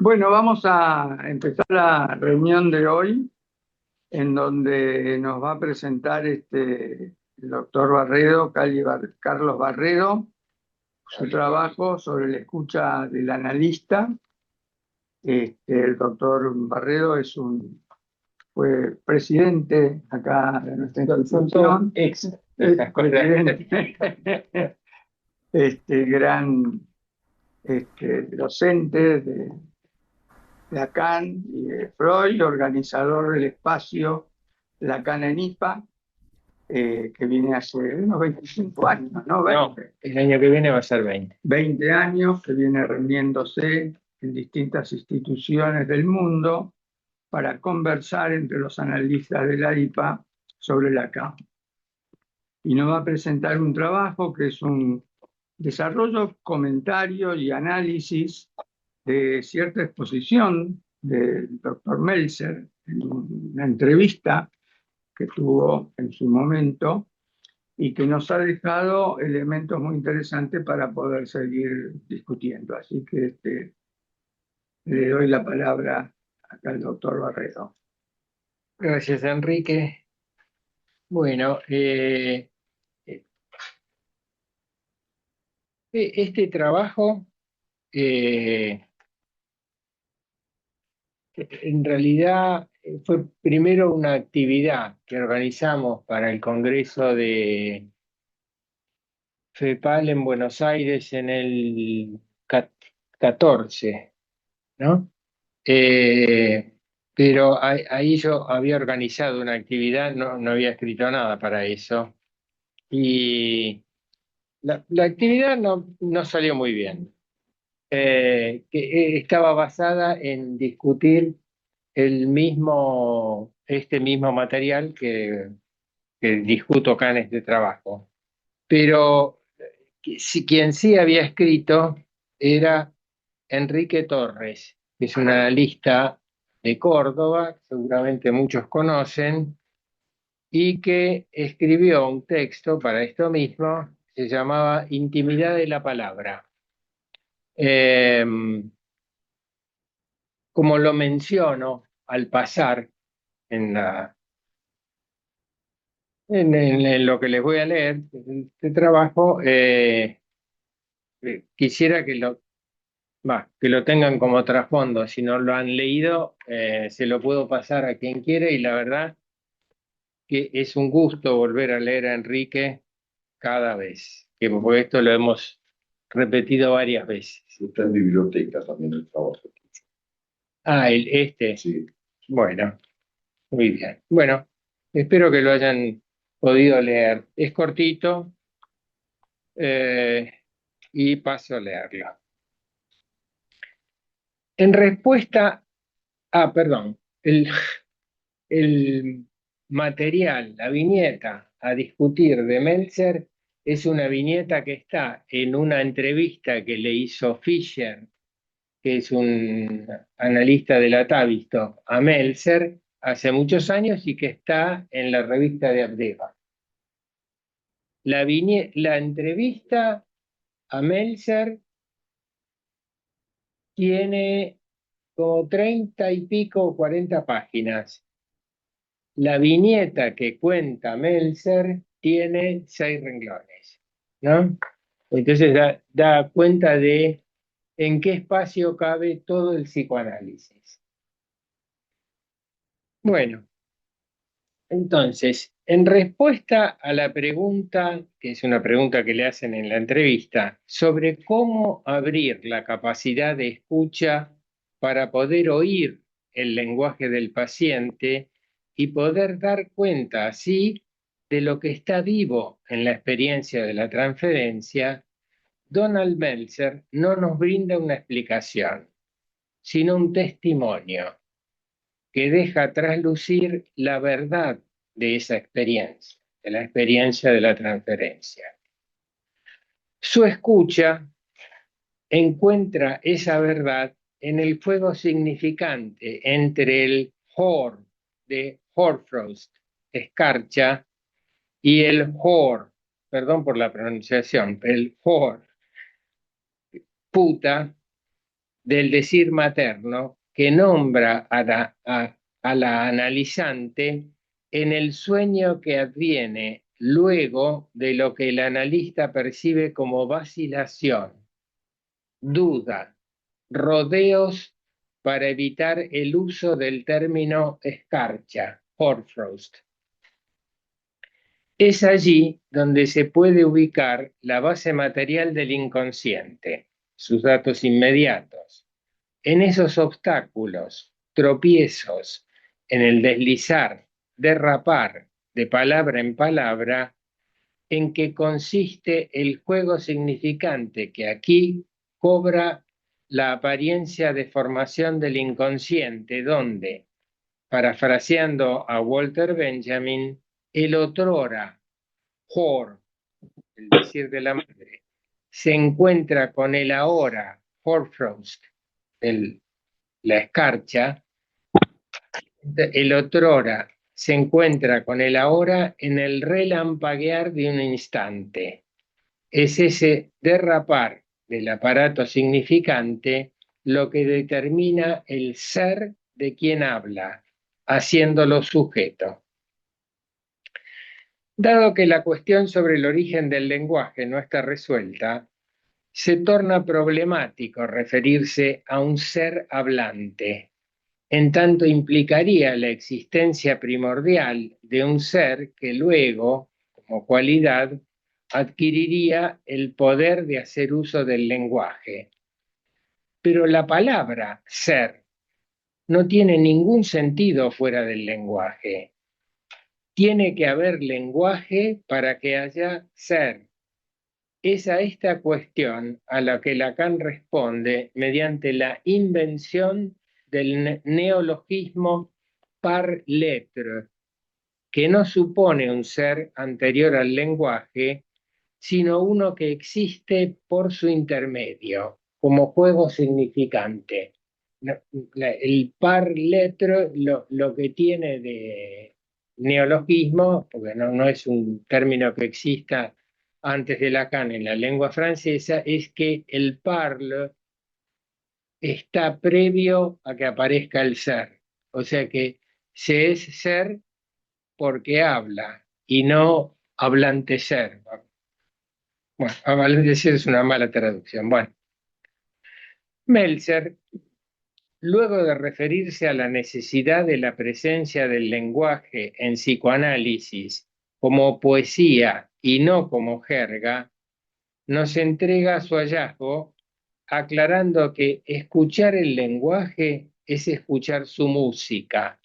Bueno, vamos a empezar la reunión de hoy, en donde nos va a presentar el doctor Barredo, Carlos Barredo, su trabajo sobre la escucha del analista. El doctor Barredo fue presidente acá de nuestra institución, ex presidente, gran docente de Lacan y de Freud, organizador del espacio Lacan en IPA, que viene hace unos 25 años, ¿no? No, 20, el año que viene va a ser 20. 20 años, que viene reuniéndose en distintas instituciones del mundo para conversar entre los analistas de la IPA sobre Lacan. Y nos va a presentar un trabajo que es un desarrollo, comentario y análisis de cierta exposición del doctor Meltzer en una entrevista que tuvo en su momento y que nos ha dejado elementos muy interesantes para poder seguir discutiendo. Así que le doy la palabra acá al doctor Barredo. Gracias, Enrique. Bueno, este trabajo eh, en realidad fue primero una actividad que organizamos para el Congreso de FEPAL en Buenos Aires en el 14, ¿no? Eh, pero ahí yo había organizado una actividad, no había escrito nada para eso. Y la actividad no salió muy bien. Estaba basada en discutir este mismo material que discuto acá en este trabajo. Pero quien sí había escrito era Enrique Torres, que es un analista de Córdoba, seguramente muchos conocen, y que escribió un texto para esto mismo, se llamaba Intimidad de la Palabra. Eh, Como lo menciono al pasar en, en lo que les voy a leer, este trabajo, quisiera que lo tengan como trasfondo. Si no lo han leído, se lo puedo pasar a quien quiera y la verdad que es un gusto volver a leer a Enrique cada vez, porque esto lo hemos repetido varias veces. Está en biblioteca también el trabajo. Ah, este. Sí. Bueno, muy bien. Bueno, espero que lo hayan podido leer. Es cortito eh, y paso a leerlo. En respuesta perdón, el material, la viñeta a discutir de Meltzer es una viñeta que está en una entrevista que le hizo Fisher, que es un analista de la Tavistock, a Meltzer hace muchos años y que está en la revista de Abdeva. La entrevista a Meltzer tiene como 30 y pico, 40 páginas. La viñeta que cuenta Meltzer tiene 6 renglones, ¿no? Entonces da cuenta de en qué espacio cabe todo el psicoanálisis. Bueno, entonces, en respuesta a la pregunta, que es una pregunta que le hacen en la entrevista, sobre cómo abrir la capacidad de escucha para poder oír el lenguaje del paciente y poder dar cuenta así de lo que está vivo en la experiencia de la transferencia, Donald Meltzer no nos brinda una explicación, sino un testimonio que deja traslucir la verdad de esa experiencia, de la experiencia de la transferencia. Su escucha encuentra esa verdad en el fuego significante entre el Hor de Hoarfrost, escarcha, y el Hor, perdón por la pronunciación, el Hor, puta, del decir materno que nombra a la analizante en el sueño que adviene luego de lo que el analista percibe como vacilación, duda, rodeos para evitar el uso del término escarcha, hoarfrost. Es allí donde se puede ubicar la base material del inconsciente, sus datos inmediatos, en esos obstáculos, tropiezos, en el deslizar, derrapar de palabra en palabra, en que consiste el juego significante que aquí cobra la apariencia de formación del inconsciente, donde, parafraseando a Walter Benjamin, el otrora, Hor, el decir de la madre, se encuentra con el ahora, Hoarfrost, la escarcha, el otrora se encuentra con el ahora en el relampaguear de un instante. Es ese derrapar del aparato significante lo que determina el ser de quien habla, haciéndolo sujeto. Dado que la cuestión sobre el origen del lenguaje no está resuelta, se torna problemático referirse a un ser hablante. En tanto implicaría la existencia primordial de un ser que luego, como cualidad, adquiriría el poder de hacer uso del lenguaje. Pero la palabra ser no tiene ningún sentido fuera del lenguaje. Tiene que haber lenguaje para que haya ser. Es a esta cuestión a la que Lacan responde mediante la invención del neologismo par lettre, que no supone un ser anterior al lenguaje, sino uno que existe por su intermedio, como juego significante. El par lettre lo que tiene de neologismo, porque no es un término que exista antes de Lacan en la lengua francesa, es que el parle está previo a que aparezca el ser. O sea que se es ser porque habla y no hablante ser. Bueno, hablante ser es una mala traducción. Bueno, Meltzer, luego de referirse a la necesidad de la presencia del lenguaje en psicoanálisis como poesía y no como jerga, nos entrega su hallazgo aclarando que escuchar el lenguaje es escuchar su música,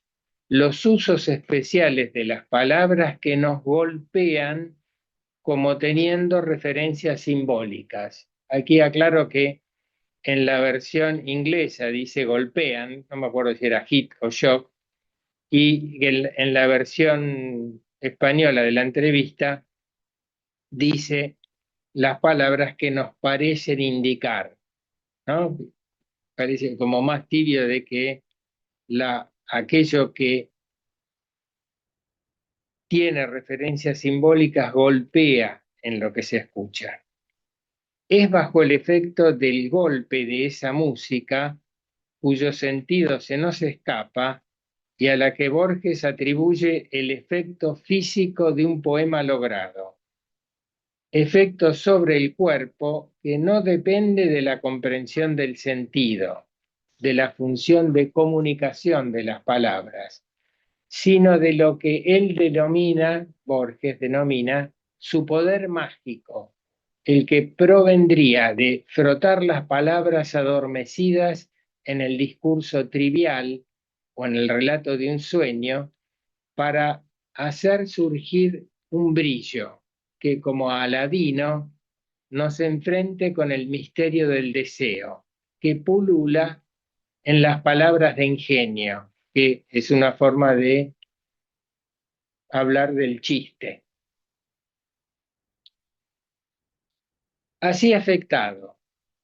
los usos especiales de las palabras que nos golpean como teniendo referencias simbólicas. Aquí aclaro que en la versión inglesa dice golpean, no me acuerdo si era hit o shock, y en la versión española de la entrevista dice las palabras que nos parecen indicar, ¿no? Parece como más tibio de que aquello que tiene referencias simbólicas golpea en lo que se escucha. Es bajo el efecto del golpe de esa música, cuyo sentido se nos escapa, y a la que Borges atribuye el efecto físico de un poema logrado. Efecto sobre el cuerpo que no depende de la comprensión del sentido, de la función de comunicación de las palabras, sino de lo que él denomina, Borges denomina, su poder mágico, el que provendría de frotar las palabras adormecidas en el discurso trivial o en el relato de un sueño para hacer surgir un brillo que, como Aladino, nos enfrente con el misterio del deseo, que pulula en las palabras de ingenio, que es una forma de hablar del chiste. Así afectado,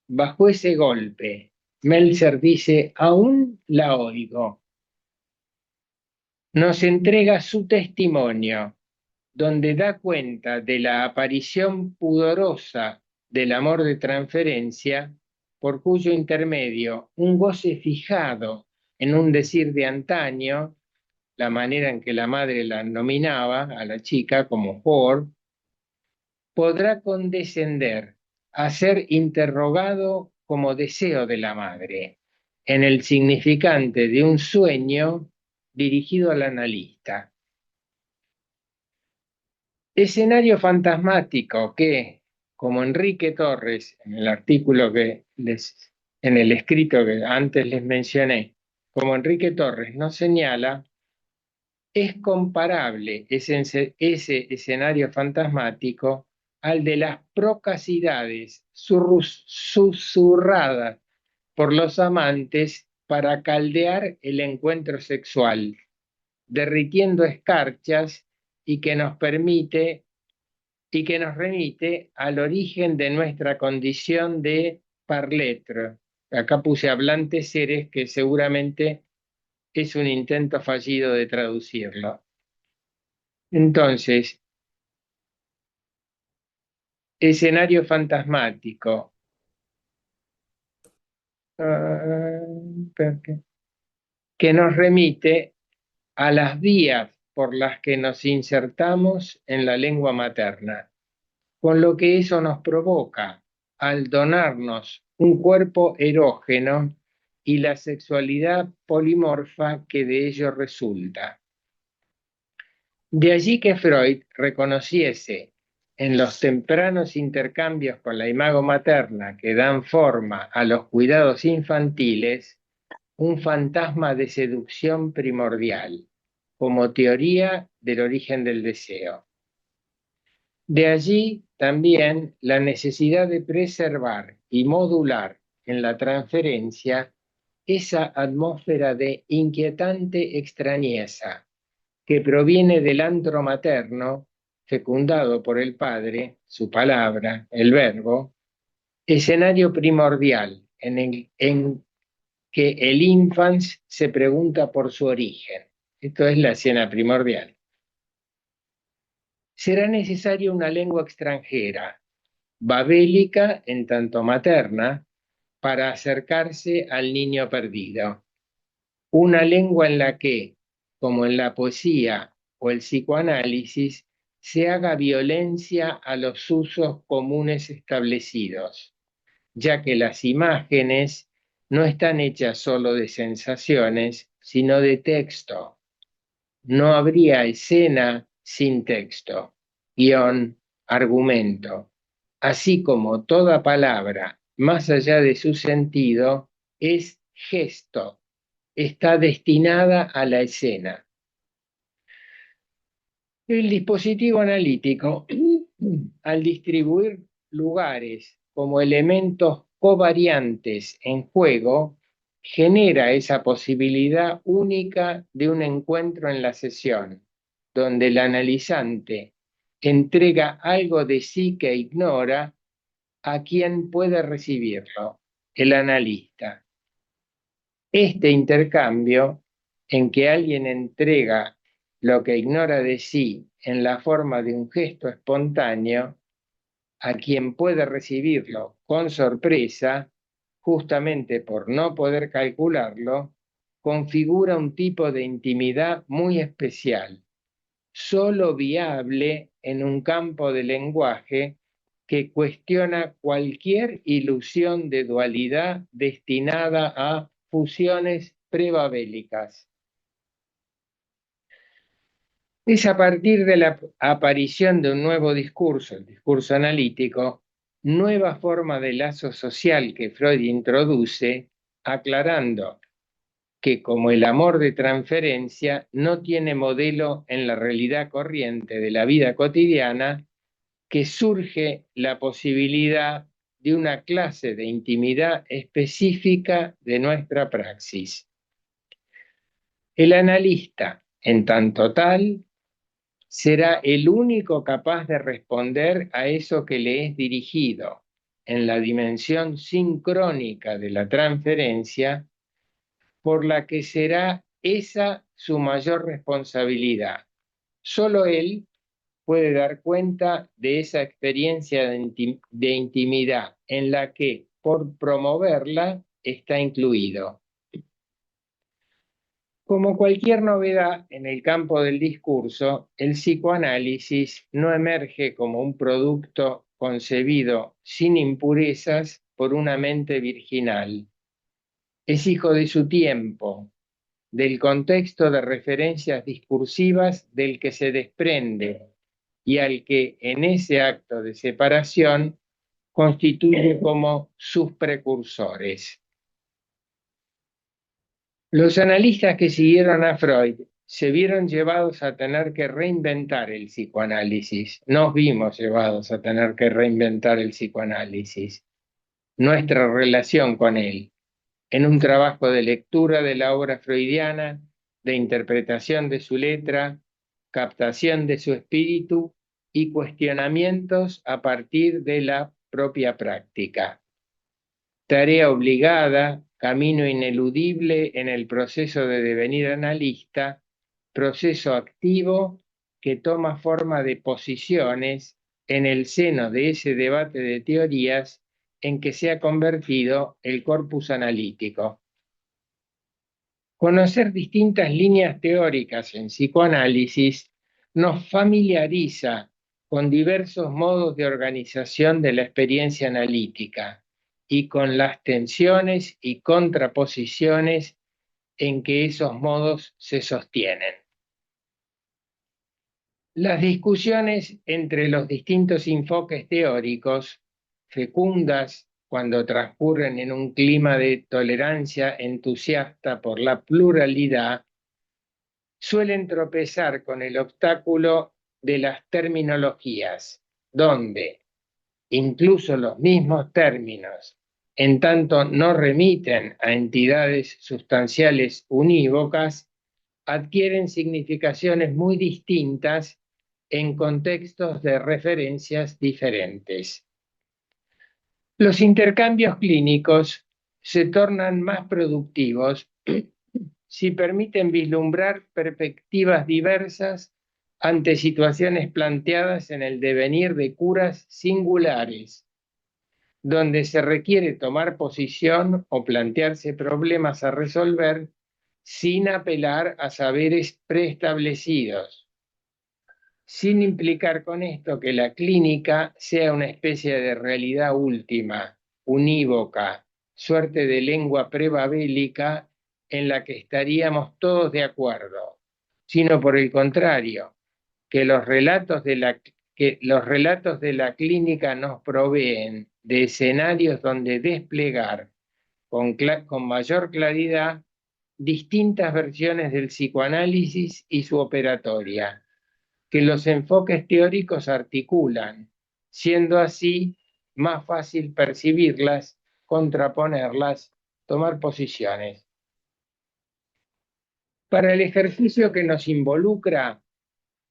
bajo ese golpe, Meltzer dice, aún la oigo. Nos entrega su testimonio, donde da cuenta de la aparición pudorosa del amor de transferencia por cuyo intermedio un goce fijado en un decir de antaño, la manera en que la madre la nominaba a la chica como por, podrá condescender a ser interrogado como deseo de la madre, en el significante de un sueño dirigido al analista. Escenario fantasmático que, como Enrique Torres, en el artículo en el escrito que antes les mencioné, como Enrique Torres nos señala, es comparable ese escenario fantasmático al de las procacidades susurradas por los amantes para caldear el encuentro sexual, derritiendo escarchas y que nos remite al origen de nuestra condición de parletre. Acá puse hablantes seres, que seguramente es un intento fallido de traducirlo. Entonces, escenario fantasmático. Que nos remite a las vías por las que nos insertamos en la lengua materna, con lo que eso nos provoca al donarnos un cuerpo erógeno y la sexualidad polimorfa que de ello resulta. De allí que Freud reconociese en los tempranos intercambios con la imago materna que dan forma a los cuidados infantiles un fantasma de seducción primordial, como teoría del origen del deseo. De allí también la necesidad de preservar y modular en la transferencia esa atmósfera de inquietante extrañeza que proviene del antro materno, fecundado por el padre, su palabra, el verbo, escenario primordial en que el infans se pregunta por su origen. Esto es la escena primordial. Será necesaria una lengua extranjera, babélica en tanto materna, para acercarse al niño perdido. Una lengua en la que, como en la poesía o el psicoanálisis, se haga violencia a los usos comunes establecidos, ya que las imágenes no están hechas solo de sensaciones, sino de texto. No habría escena sin texto, guión, argumento, así como toda palabra, más allá de su sentido, es gesto, está destinada a la escena. El dispositivo analítico, al distribuir lugares como elementos covariantes en juego, genera esa posibilidad única de un encuentro en la sesión, donde el analizante entrega algo de sí que ignora a quien puede recibirlo, el analista. Este intercambio, en que alguien entrega lo que ignora de sí en la forma de un gesto espontáneo, a quien puede recibirlo con sorpresa, justamente por no poder calcularlo, configura un tipo de intimidad muy especial, solo viable en un campo de lenguaje que cuestiona cualquier ilusión de dualidad destinada a fusiones prebabélicas. Es a partir de la aparición de un nuevo discurso, el discurso analítico, nueva forma de lazo social que Freud introduce, aclarando que como el amor de transferencia no tiene modelo en la realidad corriente de la vida cotidiana, que surge la posibilidad de una clase de intimidad específica de nuestra praxis. El analista, en tanto tal, será el único capaz de responder a eso que le es dirigido en la dimensión sincrónica de la transferencia, por la que será esa su mayor responsabilidad. Solo él puede dar cuenta de esa experiencia de intimidad en la que por promoverla está incluido. Como cualquier novedad en el campo del discurso, el psicoanálisis no emerge como un producto concebido sin impurezas por una mente virginal. Es hijo de su tiempo, del contexto de referencias discursivas del que se desprende y al que en ese acto de separación constituye como sus precursores. Los analistas que siguieron a Freud se vieron llevados a tener que reinventar el psicoanálisis. Nos vimos llevados a tener que reinventar el psicoanálisis, nuestra relación con él, en un trabajo de lectura de la obra freudiana, de interpretación de su letra, captación de su espíritu y cuestionamientos a partir de la propia práctica. Tarea obligada, camino ineludible en el proceso de devenir analista, proceso activo que toma forma de posiciones en el seno de ese debate de teorías en que se ha convertido el corpus analítico. Conocer distintas líneas teóricas en psicoanálisis nos familiariza con diversos modos de organización de la experiencia analítica y con las tensiones y contraposiciones en que esos modos se sostienen. Las discusiones entre los distintos enfoques teóricos, fecundas cuando transcurren en un clima de tolerancia entusiasta por la pluralidad, suelen tropezar con el obstáculo de las terminologías, donde incluso los mismos términos, en tanto no remiten a entidades sustanciales unívocas, adquieren significaciones muy distintas en contextos de referencias diferentes. Los intercambios clínicos se tornan más productivos si permiten vislumbrar perspectivas diversas ante situaciones planteadas en el devenir de curas singulares, donde se requiere tomar posición o plantearse problemas a resolver sin apelar a saberes preestablecidos, sin implicar con esto que la clínica sea una especie de realidad última, unívoca, suerte de lengua prebabélica en la que estaríamos todos de acuerdo, sino por el contrario, que los relatos de la clínica nos proveen de escenarios donde desplegar con mayor claridad distintas versiones del psicoanálisis y su operatoria, que los enfoques teóricos articulan, siendo así más fácil percibirlas, contraponerlas, tomar posiciones. Para el ejercicio que nos involucra,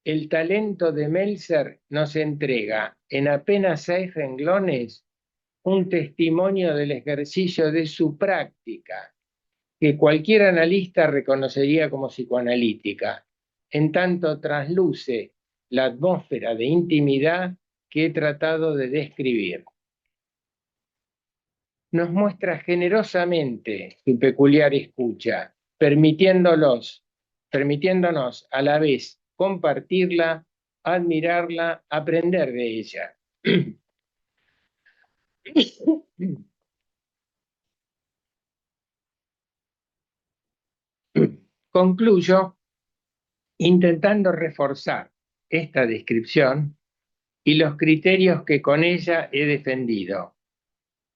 el talento de Meltzer nos entrega en apenas 6 renglones un testimonio del ejercicio de su práctica, que cualquier analista reconocería como psicoanalítica, en tanto trasluce la atmósfera de intimidad que he tratado de describir. Nos muestra generosamente su peculiar escucha, permitiéndonos a la vez compartirla, admirarla, aprender de ella. Concluyo intentando reforzar esta descripción y los criterios que con ella he defendido.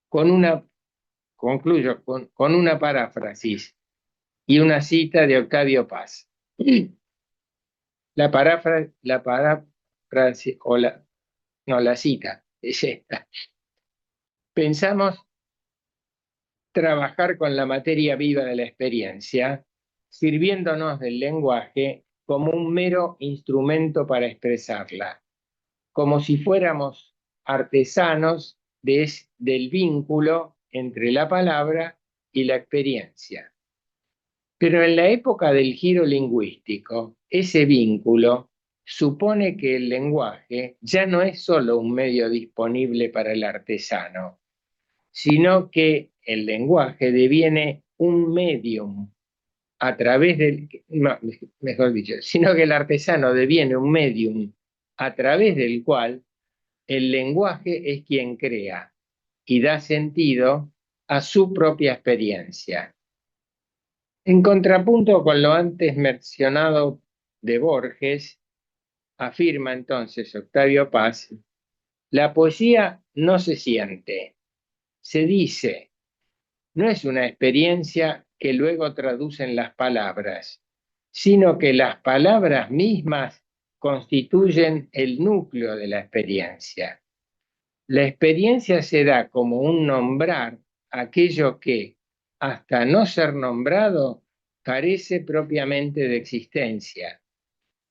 Concluyo con una paráfrasis y una cita de Octavio Paz. La cita es esta. Pensamos trabajar con la materia viva de la experiencia, sirviéndonos del lenguaje como un mero instrumento para expresarla, como si fuéramos artesanos del vínculo entre la palabra y la experiencia. Pero en la época del giro lingüístico, ese vínculo supone que el lenguaje ya no es solo un medio disponible para el artesano, sino que el lenguaje deviene un medium a través del, no, mejor dicho, sino que el artesano deviene un medium a través del cual el lenguaje es quien crea y da sentido a su propia experiencia. En contrapunto con lo antes mencionado de Borges, afirma entonces Octavio Paz, la poesía no se siente, se dice, no es una experiencia que luego traducen las palabras, sino que las palabras mismas constituyen el núcleo de la experiencia. La experiencia se da como un nombrar aquello que, hasta no ser nombrado, carece propiamente de existencia.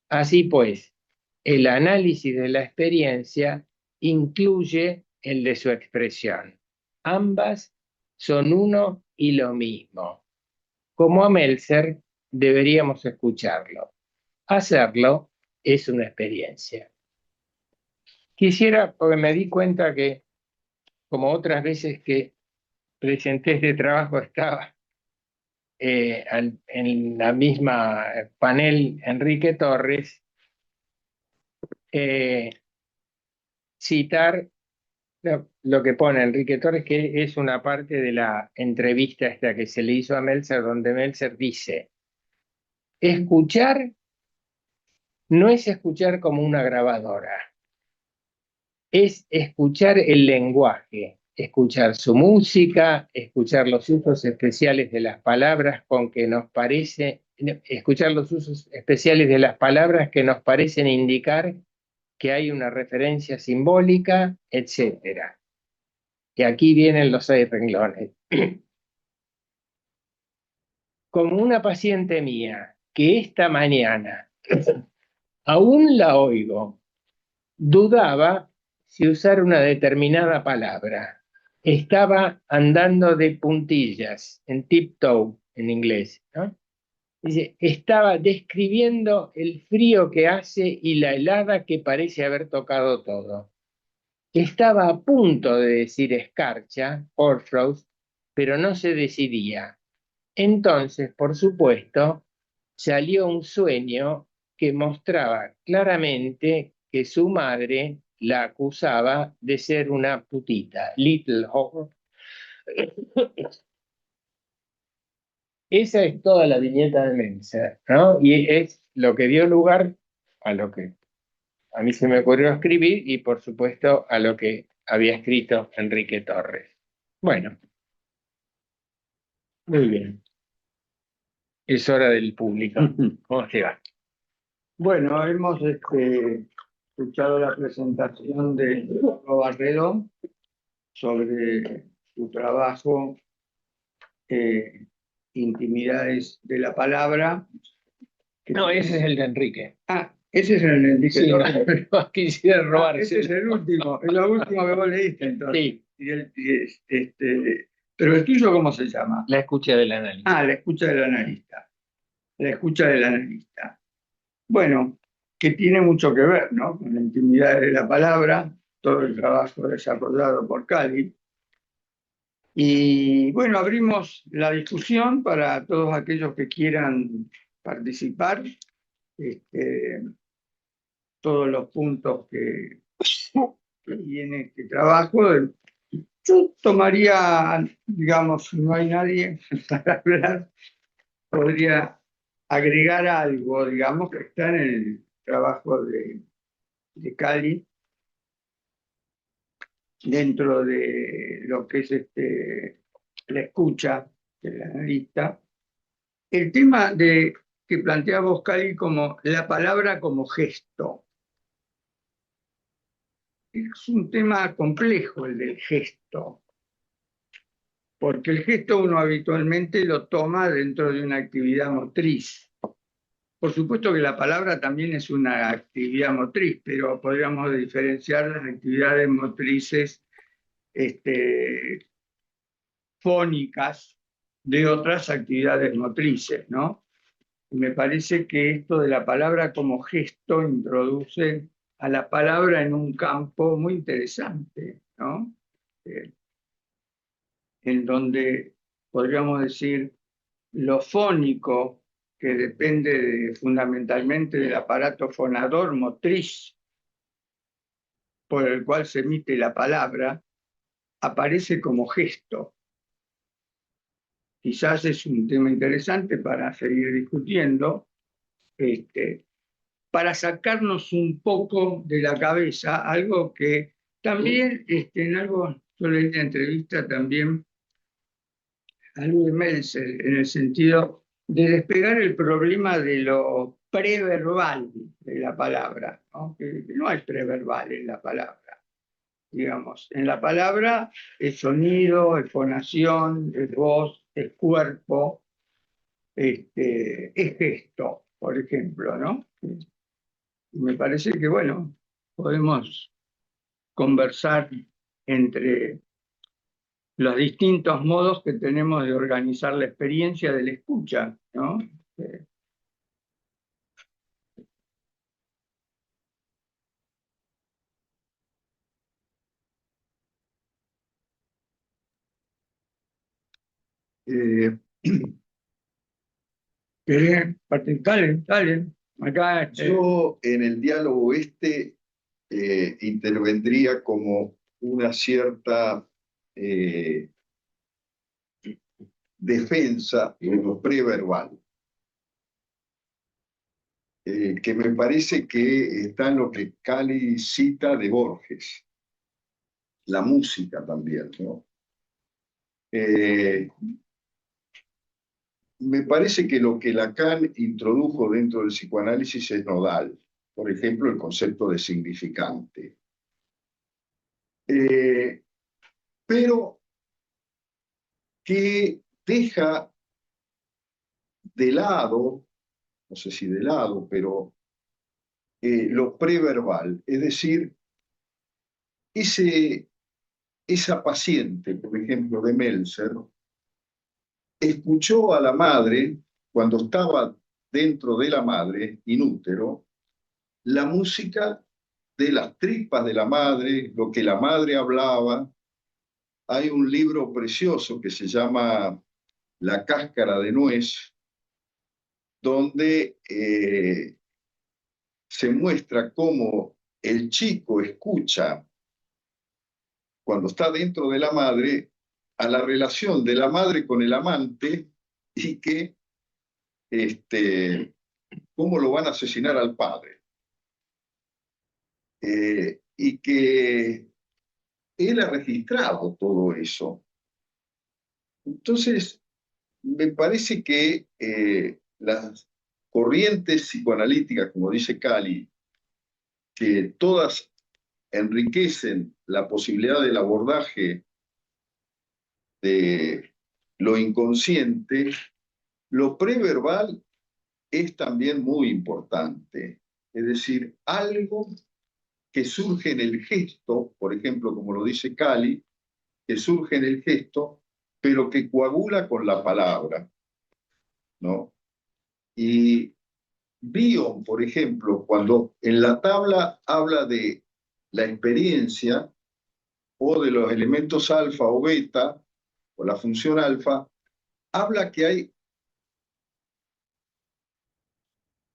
Así pues, el análisis de la experiencia incluye el de su expresión. Ambas son uno y lo mismo. Como a Meltzer, deberíamos escucharlo. Hacerlo es una experiencia. Quisiera, porque me di cuenta que, como otras veces que presenté este trabajo, estaba en la misma panel Enrique Torres, citar lo que pone Enrique Torres, que es una parte de la entrevista esta que se le hizo a Meltzer, donde Meltzer dice, escuchar no es escuchar como una grabadora, es escuchar el lenguaje, escuchar su música, escuchar los usos especiales de las palabras con que nos parece, escuchar los usos especiales de las palabras que nos parecen indicar que hay una referencia simbólica, etcétera. Y aquí vienen los 6 renglones. Como una paciente mía que esta mañana aún la oigo, dudaba si usar una determinada palabra. Estaba andando de puntillas, en tiptoe en inglés, ¿no? Dice, estaba describiendo el frío que hace y la helada que parece haber tocado todo. Estaba a punto de decir escarcha, hoarfrost, pero no se decidía. Entonces, por supuesto, salió un sueño que mostraba claramente que su madre la acusaba de ser una putita, little whore. Esa es toda la viñeta de Mensa, ¿no? Y es lo que dio lugar a lo que a mí se me ocurrió escribir y, por supuesto, a lo que había escrito Enrique Torres. Bueno, muy bien. Es hora del público. ¿Cómo te va? Bueno, hemos escuchado la presentación de Pablo Barredo sobre su trabajo Intimidades de la Palabra. No, ese es el de Enrique. Ah, ese es el Enrique Sí, no, Torres. no quisiera robarse. Ese es el último, es lo último que vos leíste entonces. Sí, Pero el tuyo, ¿cómo se llama? la escucha del análisis. Ah, la escucha del analista. La escucha del analista. Bueno, que tiene mucho que ver, ¿no? Con la intimidad de la palabra, todo el trabajo desarrollado por Cali. Y bueno, abrimos la discusión para todos aquellos que quieran participar. Todos los puntos que tiene este trabajo. Yo tomaría, digamos, si no hay nadie para hablar, podría agregar algo, digamos, que está en el trabajo de Cali, dentro de lo que es la escucha del analista. El tema que plantea vos, Cali, como la palabra como gesto. Es un tema complejo el del gesto, porque el gesto uno habitualmente lo toma dentro de una actividad motriz. Por supuesto que la palabra también es una actividad motriz, pero podríamos diferenciar las actividades motrices fónicas de otras actividades motrices, ¿no? Y me parece que esto de la palabra como gesto introduce a la palabra en un campo muy interesante, ¿no? en donde podríamos decir lo fónico, que depende fundamentalmente del aparato fonador motriz por el cual se emite la palabra, aparece como gesto. Quizás es un tema interesante para seguir discutiendo, para sacarnos un poco de la cabeza algo que también, en algo, yo leí en la entrevista también a Louis Meltzer, en el sentido de despegar el problema de lo preverbal de la palabra, ¿no? Que no hay preverbal en la palabra. Digamos, en la palabra es sonido, es fonación, es voz, es cuerpo, es gesto, por ejemplo, ¿no? Y me parece que, bueno, podemos conversar entre los distintos modos que tenemos de organizar la experiencia de la escucha, ¿no? Eh, eh, ¿Querés participar? Dale. Acá, Yo en el diálogo intervendría como una cierta defensa de lo preverbal, que me parece que está en lo que Cali cita de Borges, la música también, ¿no? Me parece que lo que Lacan introdujo dentro del psicoanálisis es nodal. Por ejemplo, el concepto de significante. Pero que deja de lado, no sé si de lado, pero lo preverbal, es decir, esa paciente, por ejemplo, de Meltzer, escuchó a la madre, cuando estaba dentro de la madre, inútero, la música de las tripas de la madre, lo que la madre hablaba. Hay un libro precioso que se llama La cáscara de nuez, donde se muestra cómo el chico escucha, cuando está dentro de la madre, a la relación de la madre con el amante y que cómo lo van a asesinar al padre. Y que él ha registrado todo eso. Entonces, me parece que las corrientes psicoanalíticas, como dice Cali, que todas enriquecen la posibilidad del abordaje de lo inconsciente, lo preverbal es también muy importante. Es decir, algo que surge en el gesto, por ejemplo, como lo dice Cali, que surge en el gesto, pero que coagula con la palabra, ¿no? Y Bion, por ejemplo, cuando en la tabla habla de la experiencia o de los elementos alfa o beta, o la función alfa, habla que hay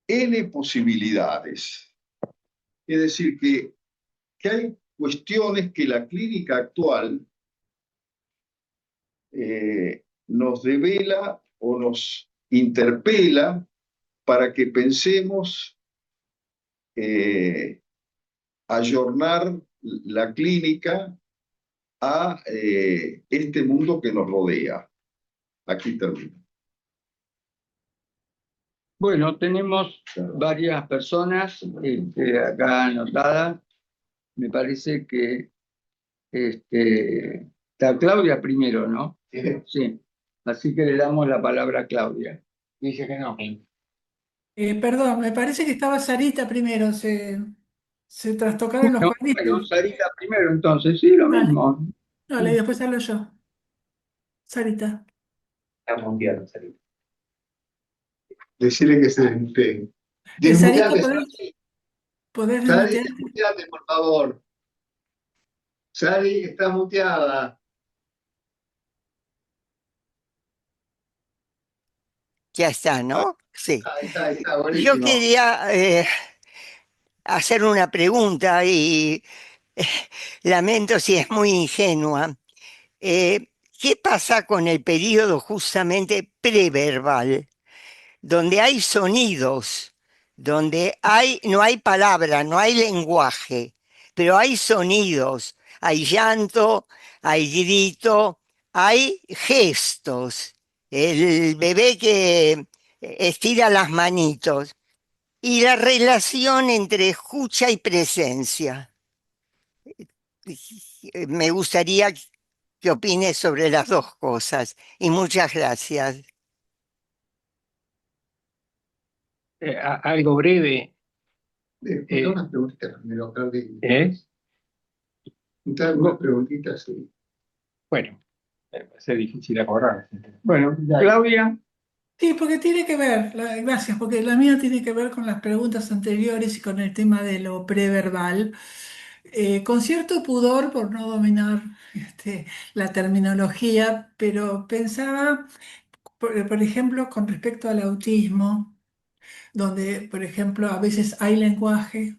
N posibilidades. Es decir, que hay cuestiones que la clínica actual nos devela o nos interpela para que pensemos ayornar la clínica a este mundo que nos rodea. Aquí termino. bueno, tenemos varias personas acá anotadas. Me parece que está Claudia primero, ¿no? Sí. Así que le damos la palabra a Claudia. Dice que no. Perdón, me parece que estaba Sarita primero, se trastocaron los No, bueno, cuadritos. Sarita primero, entonces, sí, lo Dale, mismo. dale, y después hablo yo. Sarita. Está mundial, Sarita. Decirle que se desmutee. Sarita, Desmuteate, ¿podés Sari, desmutear? desmuteate, por favor. Sari está muteada. Ya está, ¿no? Sí. Está Yo buenísimo. quería hacer una pregunta y eh, lamento si es muy ingenua. ¿Qué pasa con el periodo justamente preverbal, donde hay sonidos, no hay palabra, no hay lenguaje, pero hay sonidos, hay llanto, hay grito, hay gestos, el bebé que estira las manitos y la relación entre escucha y presencia? Me gustaría que opines sobre las dos cosas y muchas gracias. Algo breve. Unas preguntitas primero, Claudia. ¿Eh? Unas preguntitas, sí. Bueno, va a ser difícil acordar. Bueno, Claudia, Sí, porque tiene que ver, gracias, porque la mía tiene que ver con las preguntas anteriores y con el tema de lo preverbal. Con cierto pudor por no dominar la terminología, pero pensaba, por ejemplo, con respecto al autismo, donde, por ejemplo, a veces hay lenguaje,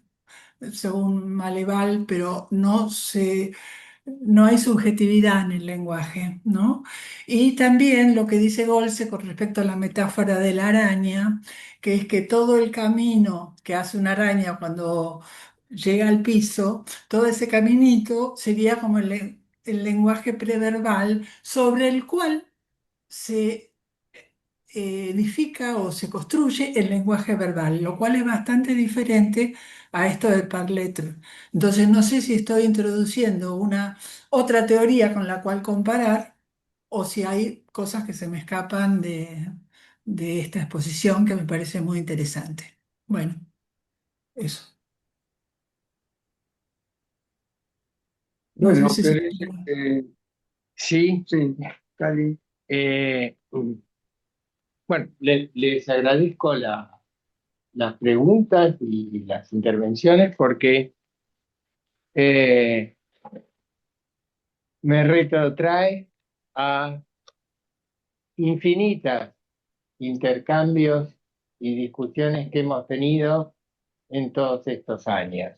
según Maleval, pero no hay subjetividad en el lenguaje, ¿no? Y también lo que dice Golse con respecto a la metáfora de la araña, que es que todo el camino que hace una araña cuando llega al piso, todo ese caminito sería como el lenguaje preverbal sobre el cual se edifica o se construye el lenguaje verbal, lo cual es bastante diferente a esto del parler. Entonces, no sé si estoy introduciendo una otra teoría con la cual comparar o si hay cosas que se me escapan de esta exposición que me parece muy interesante. Bueno, eso. No sé bueno, si se... Sí, sí, Cali. eh, bueno, les agradezco las preguntas y las intervenciones porque eh, me retrotrae a infinitas intercambios y discusiones que hemos tenido en todos estos años.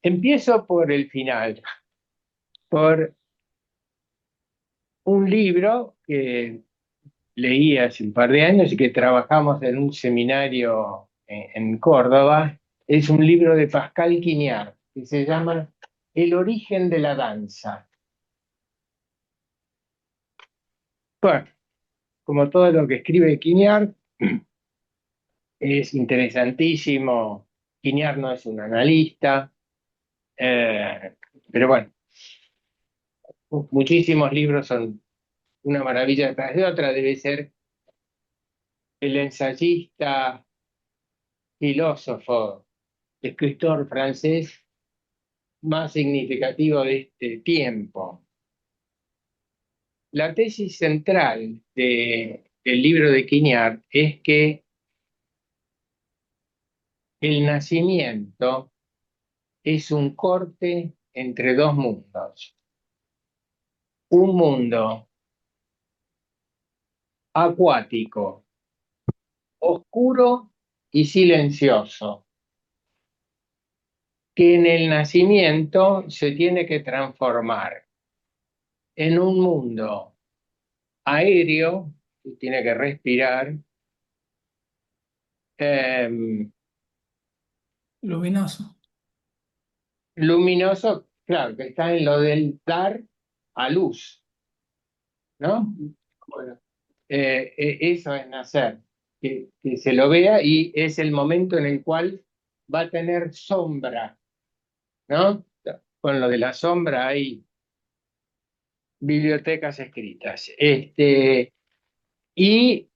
Empiezo por el final, por un libro que leí hace un par de años y que trabajamos en un seminario en Córdoba. Es un libro de Pascal Quignard que se llama El origen de la danza. Bueno, como todo lo que escribe Quignard, es interesantísimo. Quignard no es un analista, eh, pero bueno, muchísimos libros son una maravilla detrás de otra. Debe ser el ensayista, filósofo, escritor francés más significativo de este tiempo. La tesis central del libro de Quignard es que el nacimiento es un corte entre dos mundos. Un mundo acuático, oscuro y silencioso, que en el nacimiento se tiene que transformar en un mundo aéreo, que tiene que respirar, eh, Luminoso. luminoso, claro, que está en lo del dar a luz, ¿no? Bueno, eso es nacer, que se lo vea y es el momento en el cual va a tener sombra, ¿no? Con lo de la sombra hay bibliotecas escritas. Y,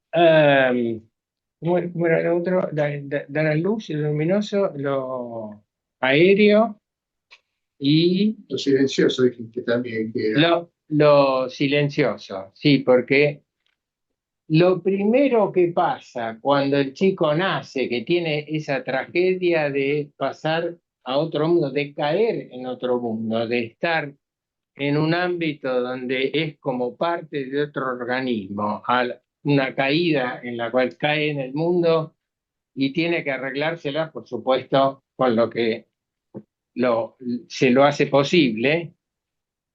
¿cómo era el otro? Dar a luz, lo luminoso, lo aéreo y Lo silencioso dijiste también que era. lo silencioso. Sí, porque lo primero que pasa cuando el chico nace, que tiene esa tragedia de pasar a otro mundo, de caer en otro mundo, de estar en un ámbito donde es como parte de otro organismo, una caída en la cual cae en el mundo y tiene que arreglársela, por supuesto, con lo que se lo hace posible,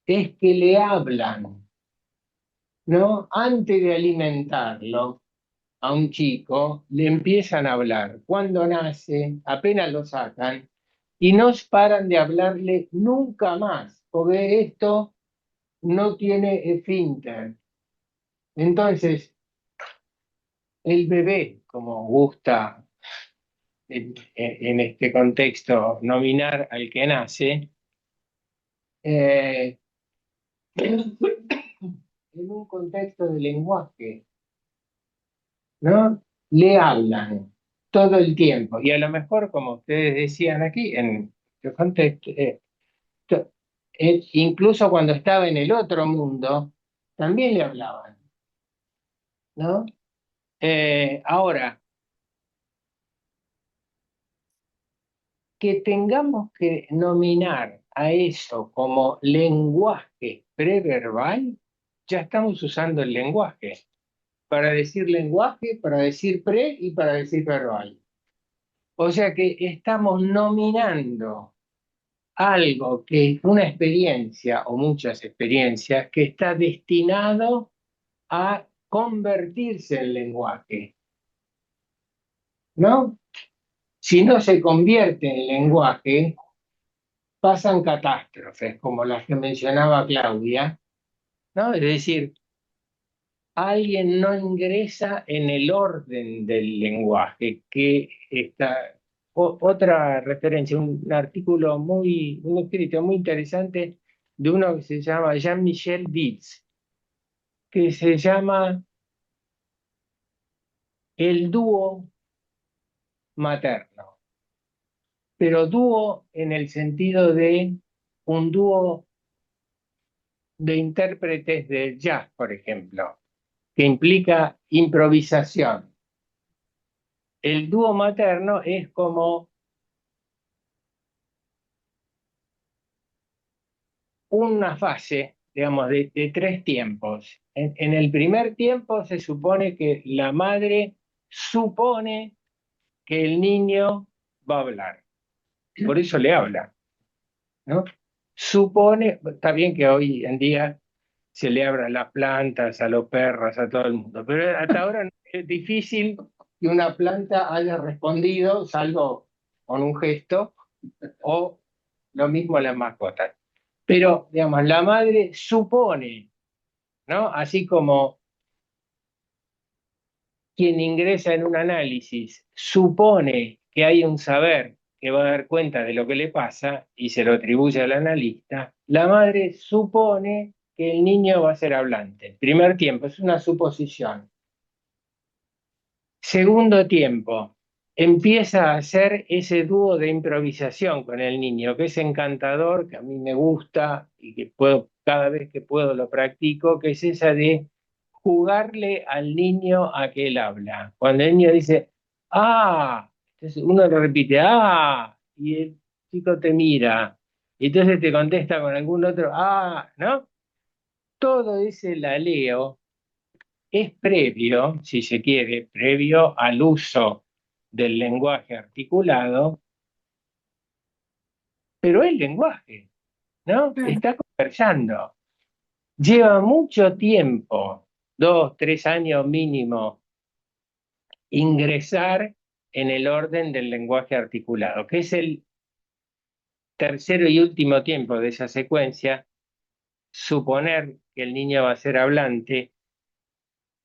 es que le hablan, ¿no? Antes de alimentarlo a un chico, le empiezan a hablar. Cuando nace, apenas lo sacan y no paran de hablarle nunca más, porque esto no tiene esfínter. Entonces, el bebé, como gusta en este contexto nominar al que nace, eh, en un contexto de lenguaje, ¿no? Le hablan todo el tiempo. Y a lo mejor, como ustedes decían aquí, en el contexto, incluso cuando estaba en el otro mundo, también le hablaban, ¿no? Ahora, que tengamos que nominar a eso como lenguaje preverbal, ya estamos usando el lenguaje para decir lenguaje, para decir pre y para decir verbal. O sea que estamos nominando algo que es una experiencia o muchas experiencias que está destinado a convertirse en lenguaje, ¿no? Si no se convierte en lenguaje, pasan catástrofes como las que mencionaba Claudia, ¿no? Es decir, alguien no ingresa en el orden del lenguaje, que está otra referencia, un artículo un escrito muy interesante de uno que se llama Jean-Michel Ditz, que se llama el dúo materno, pero dúo en el sentido de un dúo de intérpretes de jazz, por ejemplo, que implica improvisación. El dúo materno es como una fase, digamos, de tres tiempos. En el primer tiempo se supone que la madre supone que el niño va a hablar. Por eso le habla, ¿no? Supone, está bien que hoy en día se le habla a las plantas, a los perros, a todo el mundo, pero hasta ahora es difícil que una planta haya respondido, salvo con un gesto, o lo mismo las mascotas. Pero, digamos, la madre supone, ¿no? Así como quien ingresa en un análisis supone que hay un saber que va a dar cuenta de lo que le pasa y se lo atribuye al analista, la madre supone que el niño va a ser hablante. Primer tiempo, es una suposición. Segundo tiempo, empieza a hacer ese dúo de improvisación con el niño, que es encantador, que a mí me gusta y que puedo, cada vez que puedo lo practico, que es esa de jugarle al niño a que él habla. Cuando el niño dice, ah, entonces uno le repite, ah, y el chico te mira, y entonces te contesta con algún otro, ah, ¿no? Todo ese laleo es previo, si se quiere, previo al uso del lenguaje articulado, pero es lenguaje, ¿no? Claro. Está conversando. Lleva mucho tiempo, 2, 3 años mínimo, ingresar en el orden del lenguaje articulado, que es el tercero y último tiempo de esa secuencia, suponer que el niño va a ser hablante,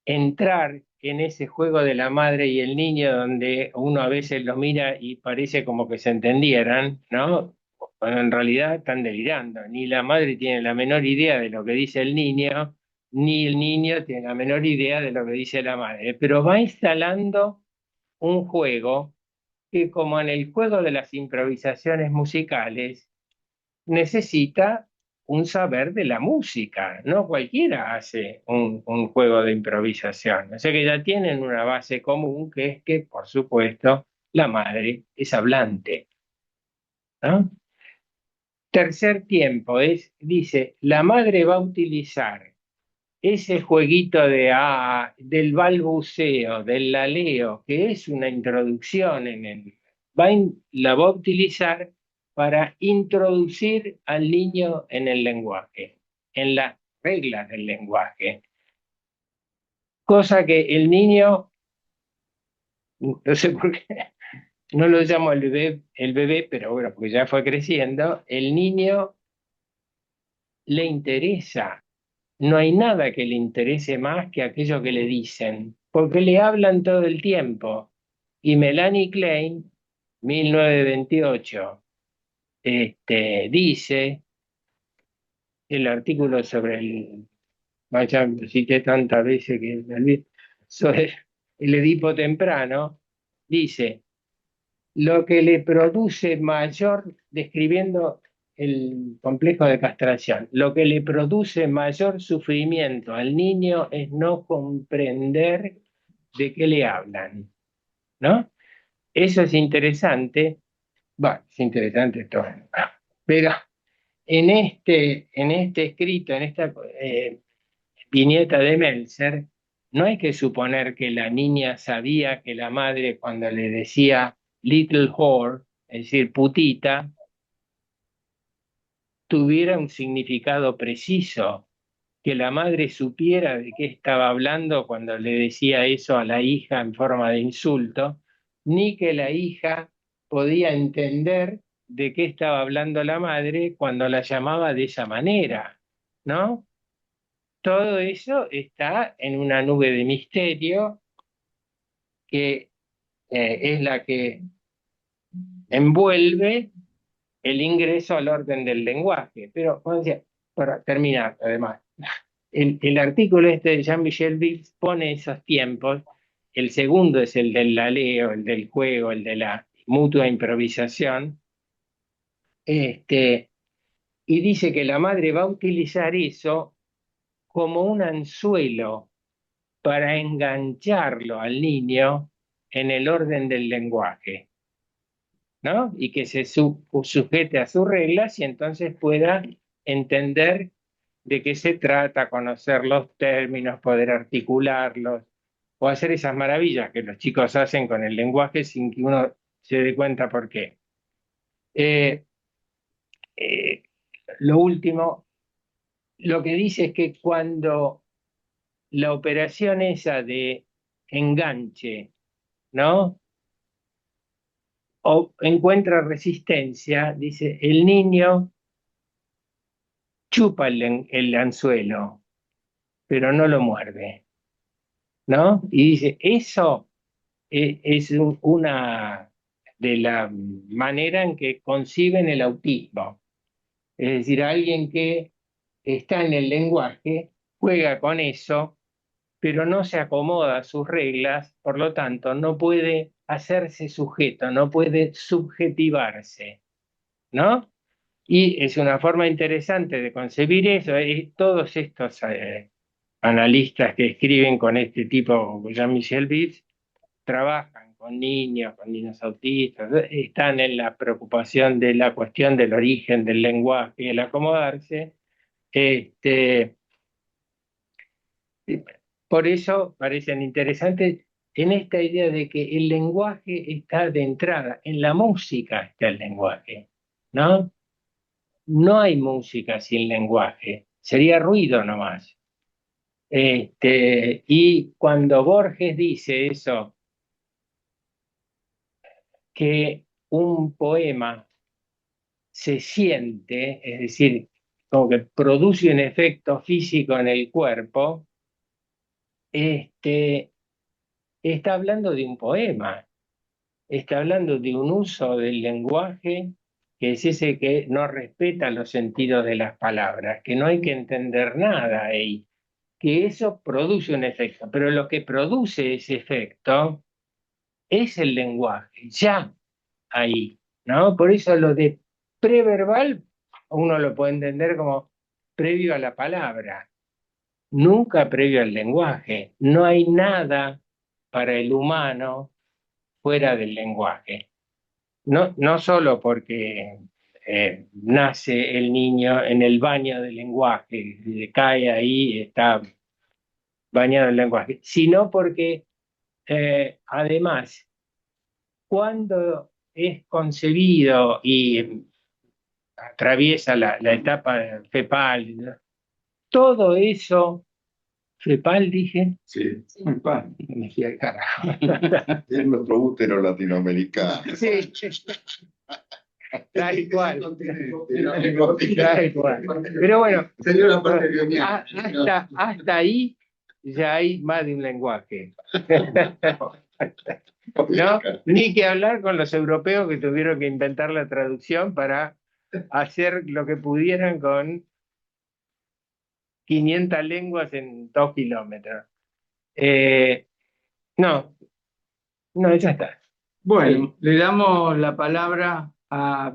entrar en ese juego de la madre y el niño donde uno a veces lo mira y parece como que se entendieran, ¿no? Cuando en realidad están delirando. Ni la madre tiene la menor idea de lo que dice el niño, ni el niño tiene la menor idea de lo que dice la madre. Pero va instalando un juego que, como en el juego de las improvisaciones musicales, necesita un saber de la música. No cualquiera hace un juego de improvisación. O sea que ya tienen una base común, que es que, por supuesto, la madre es hablante, ¿no? tercer tiempo dice, la madre va a utilizar ese jueguito del balbuceo, del laleo, que es una introducción la va a utilizar para introducir al niño en el lenguaje, en las reglas del lenguaje. Cosa que el niño, no sé por qué, no lo llamo el bebé, pero bueno, porque ya fue creciendo, el niño le interesa. No hay nada que le interese más que aquello que le dicen, porque le hablan todo el tiempo. Y Melanie Klein, 1928, dice, el artículo sobre ya lo cité tantas veces que me olvidé, sobre el Edipo temprano, dice, lo que le produce mayor, describiendo el complejo de castración, lo que le produce mayor sufrimiento al niño es no comprender de qué le hablan, ¿no? Eso es interesante, bueno, es interesante esto, pero en este escrito, en esta viñeta de Meltzer, no hay que suponer que la niña sabía que la madre cuando le decía little whore, es decir, putita, tuviera un significado preciso, que la madre supiera de qué estaba hablando cuando le decía eso a la hija en forma de insulto, ni que la hija podía entender de qué estaba hablando la madre cuando la llamaba de esa manera, ¿no? Todo eso está en una nube de misterio que es la que envuelve el ingreso al orden del lenguaje. Pero, como decía, para terminar, además, el artículo de Jean-Michel Bix pone esos tiempos. El segundo es el del laleo, el del juego, el de la mutua improvisación. Y dice que la madre va a utilizar eso como un anzuelo para engancharlo al niño en el orden del lenguaje, ¿no? Y que se sujete a sus reglas y entonces pueda entender de qué se trata, conocer los términos, poder articularlos, o hacer esas maravillas que los chicos hacen con el lenguaje sin que uno se dé cuenta por qué. Eh, eh, lo último, lo que dice es que cuando la operación esa de enganche, ¿no? O encuentra resistencia, dice, el niño chupa el anzuelo, pero no lo muerde, ¿no? Y dice, eso es una de la manera en que conciben el autismo. Es decir, alguien que está en el lenguaje, juega con eso, pero no se acomoda a sus reglas, por lo tanto, no puede hacerse sujeto, no puede subjetivarse, ¿no? Y es una forma interesante de concebir eso. Todos estos analistas que escriben con este tipo, como Jean-Michel Bix, trabajan con niños autistas, están en la preocupación de la cuestión del origen del lenguaje y el acomodarse. Por eso parecen interesantes en esta idea de que el lenguaje está de entrada, en la música está el lenguaje, ¿no? No hay música sin lenguaje, sería ruido nomás. Y cuando Borges dice eso, que un poema se siente, es decir, como que produce un efecto físico en el cuerpo, está hablando de un poema, está hablando de un uso del lenguaje que es ese que no respeta los sentidos de las palabras, que no hay que entender nada ahí, que eso produce un efecto, pero lo que produce ese efecto es el lenguaje, ya ahí, ¿no? Por eso lo de preverbal uno lo puede entender como previo a la palabra, nunca previo al lenguaje. No hay nada para el humano fuera del lenguaje. No, no solo porque nace el niño en el baño del lenguaje, le cae ahí, está bañado en el lenguaje, sino porque además, cuando es concebido y atraviesa la etapa fepal, ¿no? Todo eso, fepal dije, Sí, me fui al carajo. es nuestro útero latinoamericano. Sí, tal cual. Tal cual. Pero bueno, Sería la parte que hasta ahí ya hay más de un lenguaje. ¿No? Ni que hablar con los europeos que tuvieron que inventar la traducción para hacer lo que pudieran con 500 lenguas en 2 kilómetros. Eh, no, no, ya está. Bueno, le damos la palabra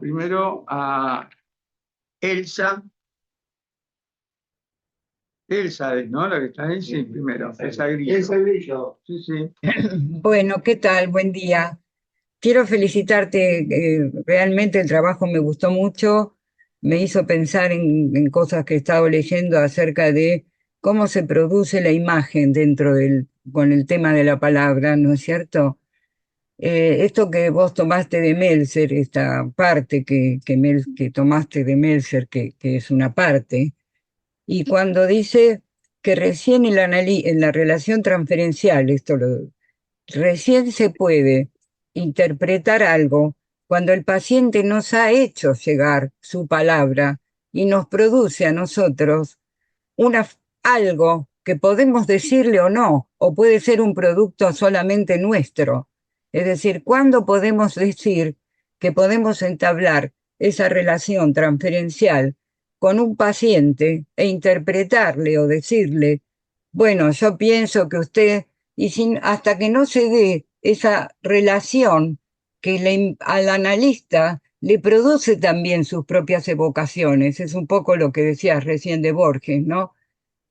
primero a Elsa. Elsa es, ¿no? La que está ahí, sí, primero. Elsa Grillo. Elsa Grillo. Sí, sí. Bueno, ¿qué tal? Buen día. Quiero felicitarte, realmente el trabajo me gustó mucho, me hizo pensar en cosas que he estado leyendo acerca de cómo se produce la imagen con el tema de la palabra, ¿no es cierto? Esto que vos tomaste de Meltzer, esta parte que tomaste de Meltzer, que es una parte, y cuando dice que recién en la relación transferencial, recién se puede interpretar algo cuando el paciente nos ha hecho llegar su palabra y nos produce a nosotros una, algo que podemos decirle o no, o puede ser un producto solamente nuestro. Es decir, ¿cuándo podemos decir que podemos entablar esa relación transferencial con un paciente e interpretarle o decirle, bueno, yo pienso que usted, hasta que no se dé esa relación que al analista le produce también sus propias evocaciones, es un poco lo que decías recién de Borges, ¿no?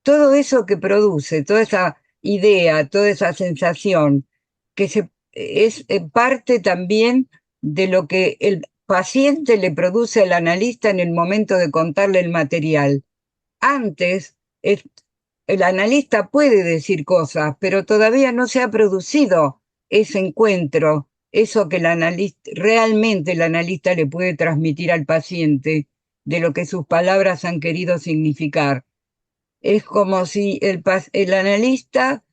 Todo eso que produce, toda esa idea, toda esa sensación, es parte también de lo que el paciente le produce al analista en el momento de contarle el material. Antes, el analista puede decir cosas, pero todavía no se ha producido ese encuentro, eso que realmente el analista le puede transmitir al paciente de lo que sus palabras han querido significar. Es como si el analista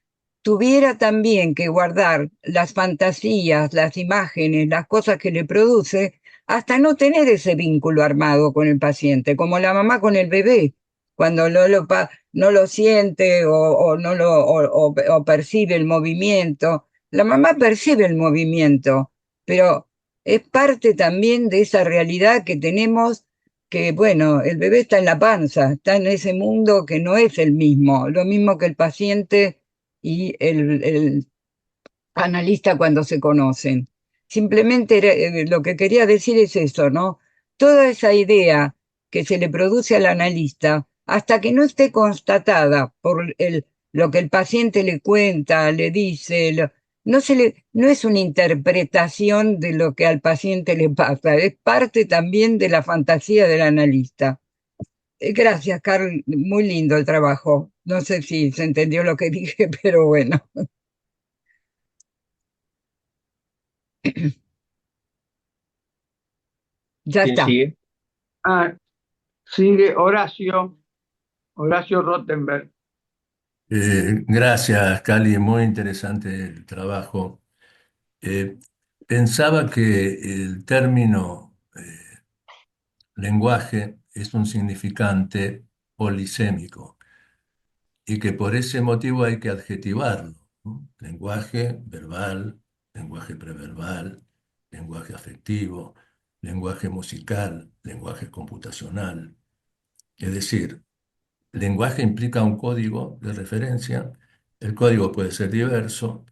tuviera también que guardar las fantasías, las imágenes, las cosas que le produce, hasta no tener ese vínculo armado con el paciente, como la mamá con el bebé, cuando no lo siente o no o percibe el movimiento. La mamá percibe el movimiento, pero es parte también de esa realidad que tenemos que, bueno, el bebé está en la panza, está en ese mundo que no es el mismo, lo mismo que el paciente y el analista cuando se conocen. Simplemente lo que quería decir es eso, ¿no? Toda esa idea que se le produce al analista, hasta que no esté constatada por lo que el paciente le cuenta, le dice, no es una interpretación de lo que al paciente le pasa, es parte también de la fantasía del analista. Gracias, Carl, muy lindo el trabajo. No sé si se entendió lo que dije, pero bueno. Ya ¿Quién está. sigue? Sigue Horacio Rottenberg. Gracias, Cali, muy interesante el trabajo. Eh, Pensaba que el término lenguaje es un significante polisémico y que por ese motivo hay que adjetivarlo, ¿no? Lenguaje verbal, lenguaje preverbal, lenguaje afectivo, lenguaje musical, lenguaje computacional. Es decir, lenguaje implica un código de referencia, el código puede ser diverso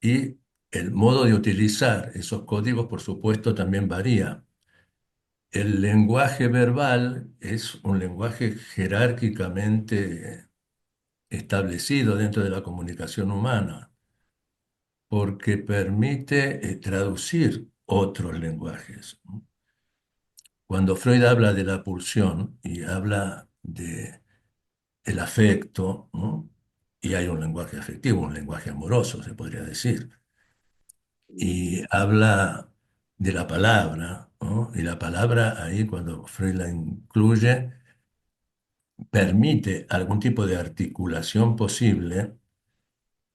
y el modo de utilizar esos códigos, por supuesto, también varía. El lenguaje verbal es un lenguaje jerárquicamente establecido dentro de la comunicación humana, porque permite traducir otros lenguajes, ¿no? cuando Freud habla de la pulsión y habla de el afecto, ¿no? Y hay un lenguaje afectivo, un lenguaje amoroso, se podría decir, y habla de la palabra, ¿no? Y la palabra ahí, cuando Freud la incluye, permite algún tipo de articulación posible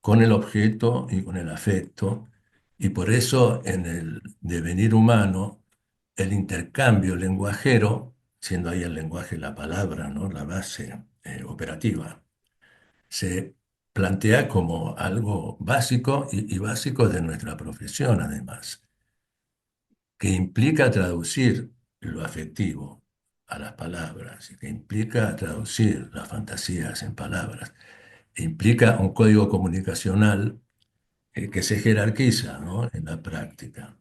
con el objeto y con el afecto, y por eso en el devenir humano, el intercambio lenguajero, siendo ahí el lenguaje la palabra, ¿no? La base operativa, se plantea como algo básico y básico de nuestra profesión, además, que implica traducir lo afectivo a las palabras, y que implica traducir las fantasías en palabras, e implica un código comunicacional que se jerarquiza, ¿no? En la práctica.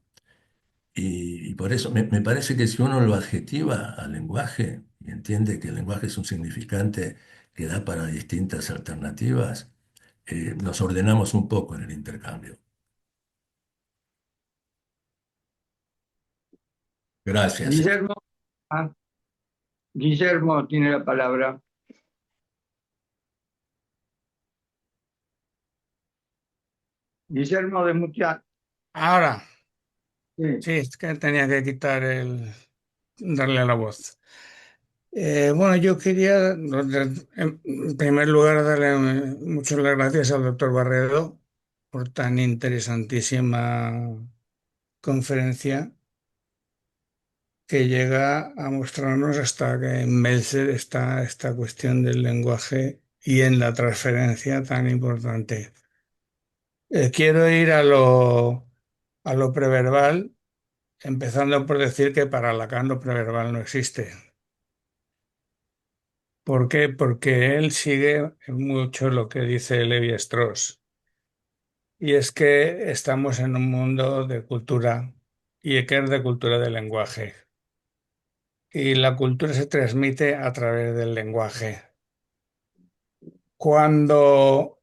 Y por eso me parece que si uno lo adjetiva al lenguaje y entiende que el lenguaje es un significante que da para distintas alternativas, nos ordenamos un poco en el intercambio. Gracias, Sergio. Guillermo, ah, Guillermo tiene la palabra. Guillermo de Mutia. Ahora, Sí. sí, es que tenía que darle la voz. Bueno, yo quería, en primer lugar, darle muchas las gracias al doctor Barredo por tan interesantísima conferencia que llega a mostrarnos hasta que en Meltzer está esta cuestión del lenguaje y en la transferencia tan importante. Quiero ir a lo preverbal, empezando por decir que para Lacan lo preverbal no existe. ¿Por qué? Porque él sigue mucho lo que dice Levi-Strauss. Y es que estamos en un mundo de cultura y que es de cultura del lenguaje. Y la cultura se transmite a través del lenguaje. Cuando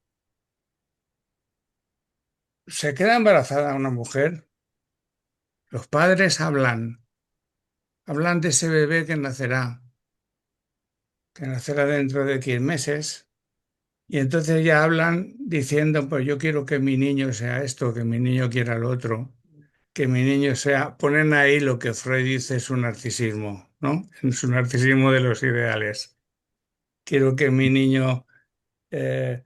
se queda embarazada una mujer, los padres hablan de ese bebé que nacerá dentro de 15 meses. Y entonces ya hablan diciendo, pues yo quiero que mi niño sea esto, que mi niño quiera lo otro, que mi niño sea, ponen ahí lo que Freud dice es un narcisismo, ¿no? Es un narcisismo de los ideales. Quiero que mi niño eh,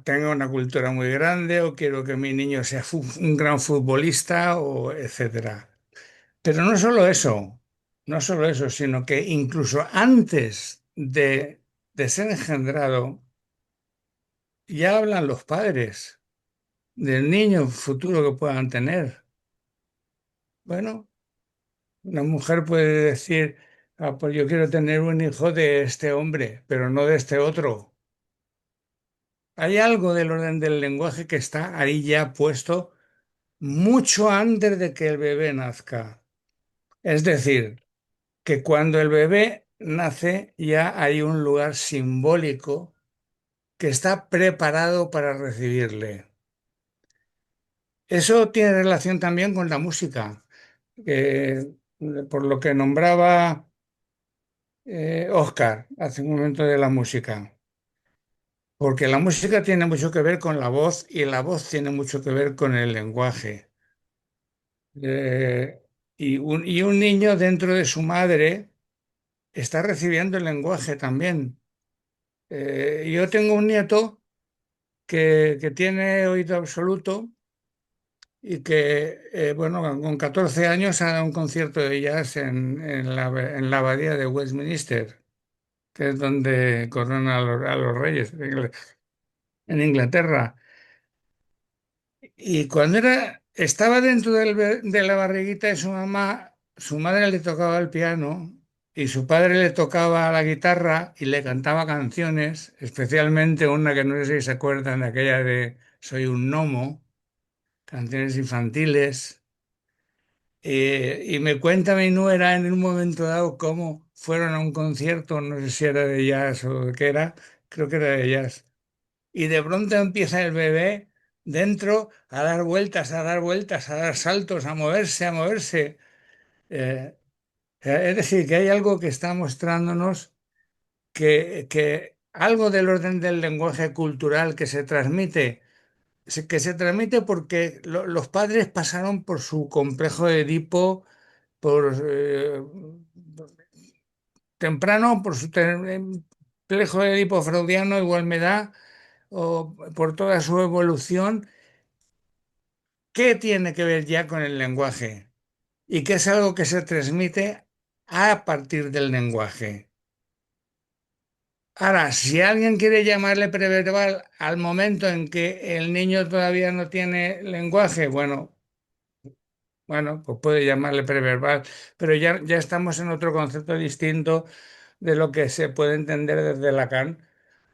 tenga una cultura muy grande, o quiero que mi niño sea un gran futbolista, o etcétera. Pero no solo eso, no solo eso, sino que incluso antes de ser engendrado, ya hablan los padres del niño futuro que puedan tener. Bueno, una mujer puede decir, ah, pues yo quiero tener un hijo de este hombre, pero no de este otro. Hay algo del orden del lenguaje que está ahí ya puesto mucho antes de que el bebé nazca. Es decir, que cuando el bebé nace ya hay un lugar simbólico que está preparado para recibirle. Eso tiene relación también con la música, que, por lo que nombraba Oscar hace un momento de la música, porque la música tiene mucho que ver con la voz y la voz tiene mucho que ver con el lenguaje. Y un niño dentro de su madre está recibiendo el lenguaje también. Yo tengo un nieto que tiene oído absoluto y que, bueno, con 14 años ha dado un concierto de jazz en la abadía de Westminster, que es donde coronan a los reyes en Inglaterra. Y cuando estaba dentro de la barriguita de su mamá, su madre le tocaba el piano y su padre le tocaba la guitarra y le cantaba canciones, especialmente una que no sé si se acuerdan de aquella de Soy un gnomo, canciones infantiles. Y me cuenta mi nuera en un momento dado cómo fueron a un concierto, no sé si era de jazz o de qué era, creo que era de jazz. Y de pronto empieza el bebé dentro a dar vueltas, a dar vueltas, a dar saltos, a moverse, a moverse. Eh, es decir, que hay algo que está mostrándonos que algo del orden del lenguaje cultural que se transmite, que se transmite porque los padres pasaron por su complejo de Edipo, por temprano, por su complejo de Edipo freudiano, igual me da, o por toda su evolución. ¿Qué tiene que ver ya con el lenguaje? Y que es algo que se transmite a partir del lenguaje. Ahora, si alguien quiere llamarle preverbal al momento en que el niño todavía no tiene lenguaje, bueno, pues puede llamarle preverbal, pero ya estamos en otro concepto distinto de lo que se puede entender desde Lacan,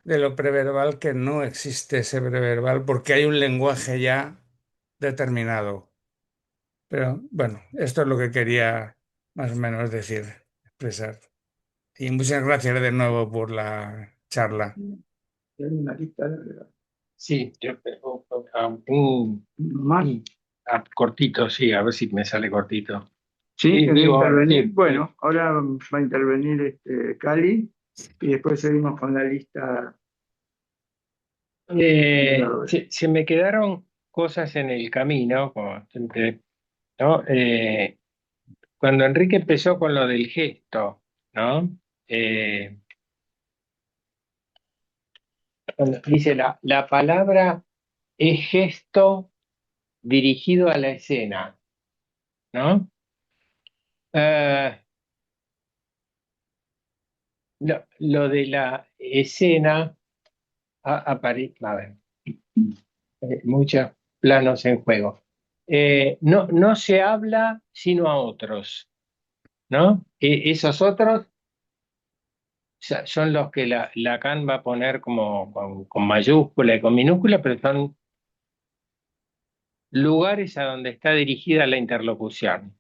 de lo preverbal, que no existe ese preverbal porque hay un lenguaje ya determinado. Pero bueno, esto es lo que quería más o menos decir, expresar. Y muchas gracias de nuevo por la charla. Hay una lista larga. Sí, un, ¿Más? cortito, sí, a ver si me sale cortito. ¿Sí? Sí, ¿Querés digo, intervenir? sí, Bueno, ahora va a intervenir Cali y después seguimos con la lista. se me quedaron cosas en el camino, como siempre, ¿no? Cuando Enrique empezó con lo del gesto, ¿no? Cuando dice la palabra es gesto dirigido a la escena, ¿no? Eh, lo de la escena aparece, a ver, muchos planos en juego. No se habla sino a otros, ¿no? Esos otros son los que Lacan va a poner como con mayúscula y con minúscula, pero son lugares a donde está dirigida la interlocución.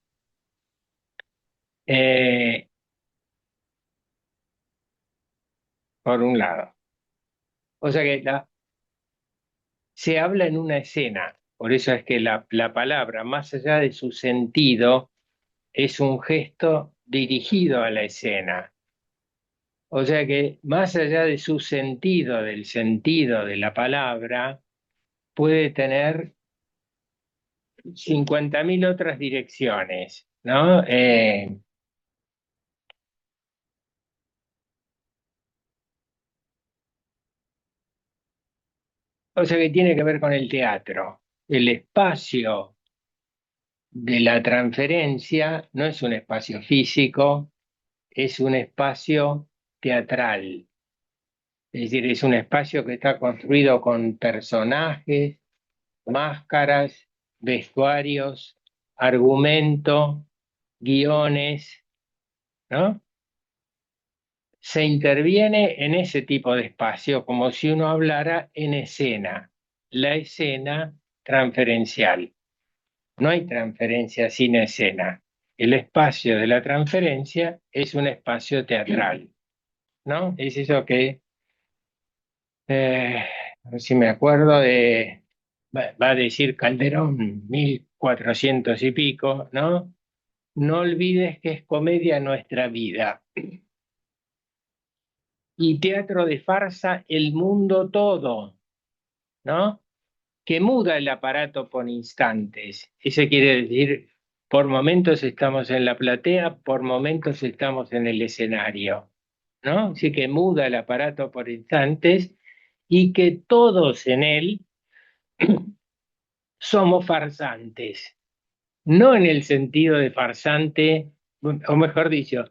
Por un lado. O sea que se habla en una escena, por eso es que la palabra, más allá de su sentido, es un gesto dirigido a la escena. O sea que más allá de su sentido, del sentido de la palabra, puede tener 50.000 otras direcciones, ¿no? O sea que tiene que ver con el teatro. El espacio de la transferencia no es un espacio físico, es un espacio teatral. Es decir, es un espacio que está construido con personajes, máscaras, vestuarios, argumento, guiones, ¿no? Se interviene en ese tipo de espacio como si uno hablara en escena, la escena transferencial. No hay transferencia sin escena. El espacio de la transferencia es un espacio teatral, ¿no? Es eso que, a ver si me acuerdo va a decir Calderón, 1400 y pico, ¿no? No olvides que es comedia nuestra vida. Y teatro de farsa, el mundo todo, ¿no? Que muda el aparato por instantes. Eso quiere decir, por momentos estamos en la platea, por momentos estamos en el escenario, ¿no? Así que muda el aparato por instantes y que todos en él somos farsantes. No en el sentido de farsante, o mejor dicho,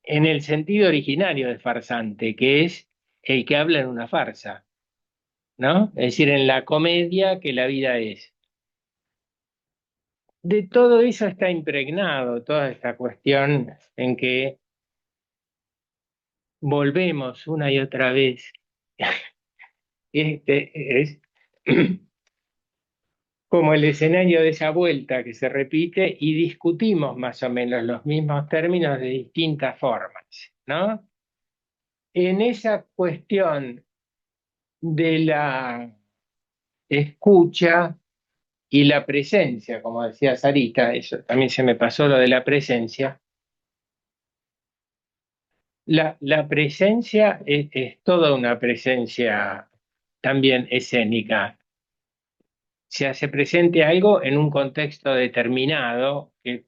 en el sentido originario de farsante, que es el que habla en una farsa, ¿no? Es decir, en la comedia que la vida es. De todo eso está impregnado toda esta cuestión en que volvemos una y otra vez. Este es como el escenario de esa vuelta que se repite y discutimos más o menos los mismos términos de distintas formas, ¿no? En esa cuestión de la escucha y la presencia, como decía Sarita, eso también se me pasó lo de la presencia. La presencia es toda una presencia también escénica. Se hace presente algo en un contexto determinado, que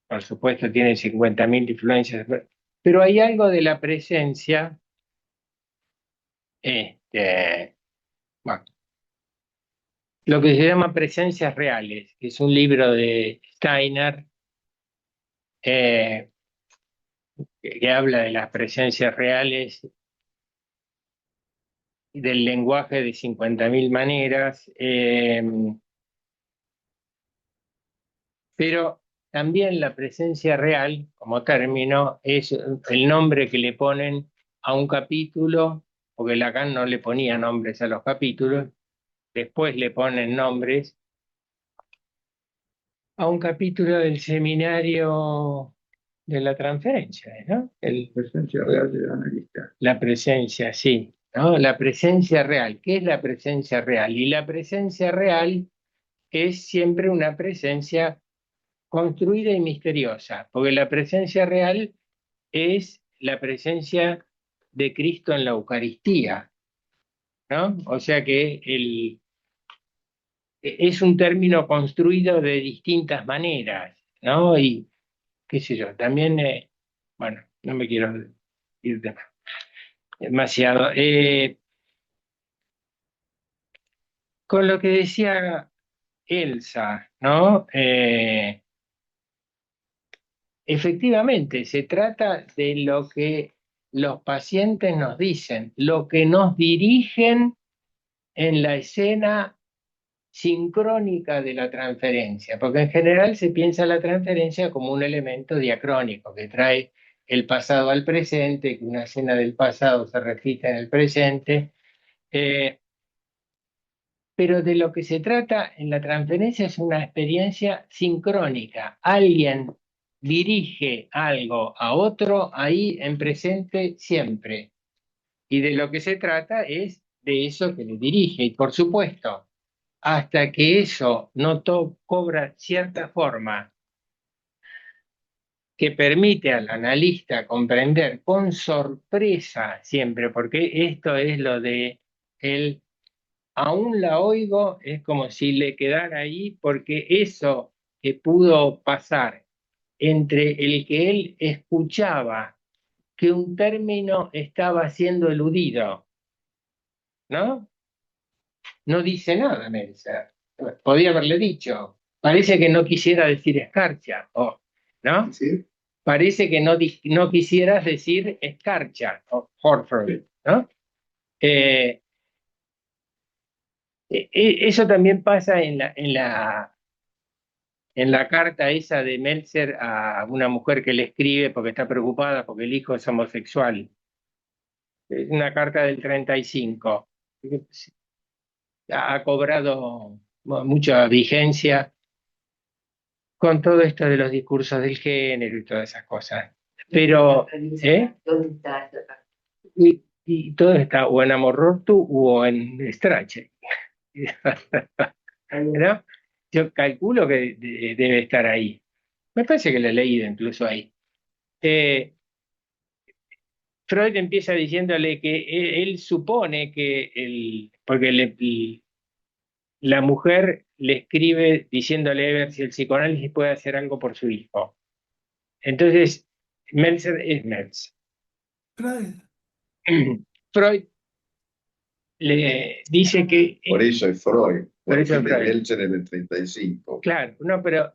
por supuesto tiene 50.000 influencias, pero hay algo de la presencia, bueno, lo que se llama Presencias Reales, que es un libro de Steiner, que habla de las presencias reales y del lenguaje de 50.000 maneras, pero también la presencia real, como término, es el nombre que le ponen a un capítulo, porque Lacan no le ponía nombres a los capítulos, después le ponen nombres a un capítulo del seminario de la transferencia, ¿no? Presencia real del analista. La presencia, sí, ¿no? La presencia real. ¿Qué es la presencia real? Y la presencia real es siempre una presencia construida y misteriosa, porque la presencia real es la presencia de Cristo en la Eucaristía, ¿no? O sea que es un término construido de distintas maneras, ¿no? Y qué sé yo, también, bueno, no me quiero ir demasiado. Con lo que decía Elsa, ¿no? Efectivamente, se trata de lo que los pacientes nos dicen, lo que nos dirigen en la escena sincrónica de la transferencia, porque en general se piensa la transferencia como un elemento diacrónico que trae el pasado al presente, que una escena del pasado se repite en el presente, pero de lo que se trata en la transferencia es una experiencia sincrónica. Alguien dirige algo a otro ahí en presente siempre. Y de lo que se trata es de eso que le dirige. Y por supuesto, hasta que eso no cobra cierta forma que permite al analista comprender con sorpresa siempre, porque esto es lo de el aún la oigo, es como si le quedara ahí, porque eso que pudo pasar entre el que él escuchaba que un término estaba siendo eludido, ¿no? No dice nada, Melzer. Podía haberle dicho. Parece que no quisiera decir escarcha, ¿no? ¿Sí? Parece que no quisieras decir escarcha, o Horford, ¿no? Eso también pasa en la carta esa de Meltzer a una mujer que le escribe porque está preocupada porque el hijo es homosexual. Es una carta del 35. Ha cobrado mucha vigencia con todo esto de los discursos del género y todas esas cosas. Pero, ¿Dónde está esa carta? y todo está o en Amorortu o en Strache. ¿No? Yo calculo que debe estar ahí. Me parece que lo he leído incluso ahí. Freud empieza diciéndole que él supone que porque la mujer le escribe diciéndole a ver si el psicoanálisis puede hacer algo por su hijo. Entonces, Meltzer es Meltzer. Freud le dice que... Por eso es Freud, Por porque eso es Freud. Meltzer en el 35. Claro, no, pero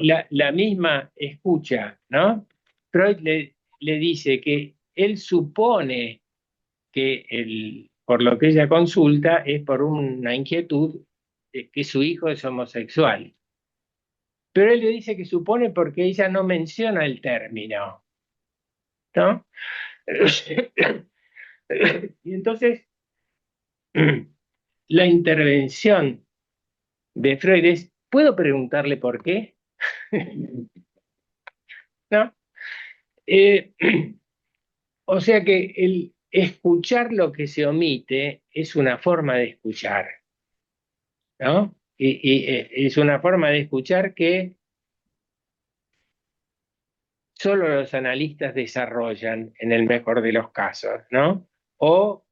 la misma escucha, ¿no? Freud le dice que él supone que por lo que ella consulta es por una inquietud de que su hijo es homosexual. Pero él le dice que supone porque ella no menciona el término, ¿no? Y entonces, la intervención de Freud es, ¿puedo preguntarle por qué? ¿No? O sea que el escuchar lo que se omite es una forma de escuchar. ¿no? Y es una forma de escuchar que solo los analistas desarrollan en el mejor de los casos, ¿no? O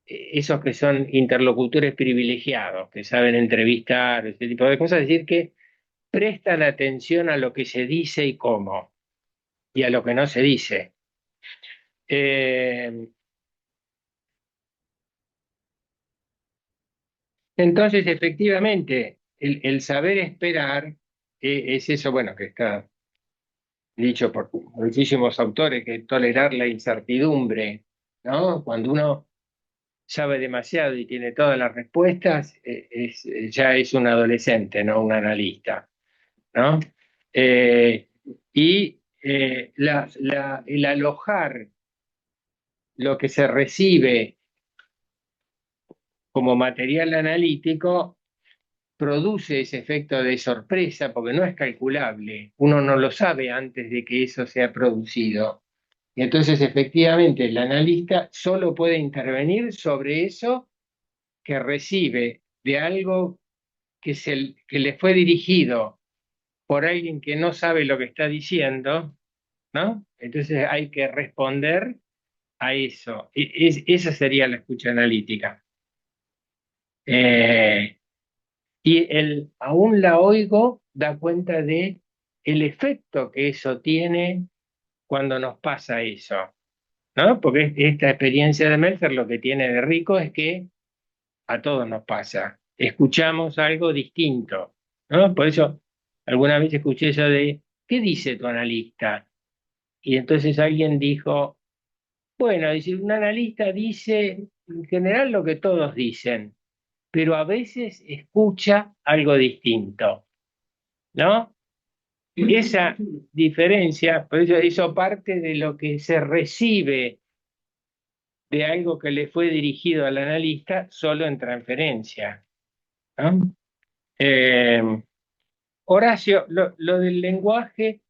esos que son interlocutores privilegiados, que saben entrevistar, ese tipo de cosas, es decir, que prestan atención a lo que se dice y cómo, y a lo que no se dice. Eh, entonces, efectivamente, el saber esperar es eso, bueno, que está dicho por muchísimos autores, que tolerar la incertidumbre, ¿no? Cuando uno sabe demasiado y tiene todas las respuestas, ya es un adolescente, no un analista, ¿no? Eh, el alojar lo que se recibe como material analítico produce ese efecto de sorpresa porque no es calculable, uno no lo sabe antes de que eso sea producido. Y entonces efectivamente el analista solo puede intervenir sobre eso que recibe de algo que le fue dirigido por alguien que no sabe lo que está diciendo, ¿no? Entonces hay que responder a eso. Esa sería la escucha analítica. Aún la oigo da cuenta de el efecto que eso tiene cuando nos pasa eso, ¿no? Porque esta experiencia de Meltzer lo que tiene de rico es que a todos nos pasa. Escuchamos algo distinto, ¿no? Por eso alguna vez escuché eso de, ¿qué dice tu analista? Y entonces alguien dijo, bueno, dice, un analista dice en general lo que todos dicen, pero a veces escucha algo distinto, ¿no? Esa diferencia, por eso parte de lo que se recibe de algo que le fue dirigido al analista solo en transferencia, ¿no? Eh, Horacio, lo del lenguaje,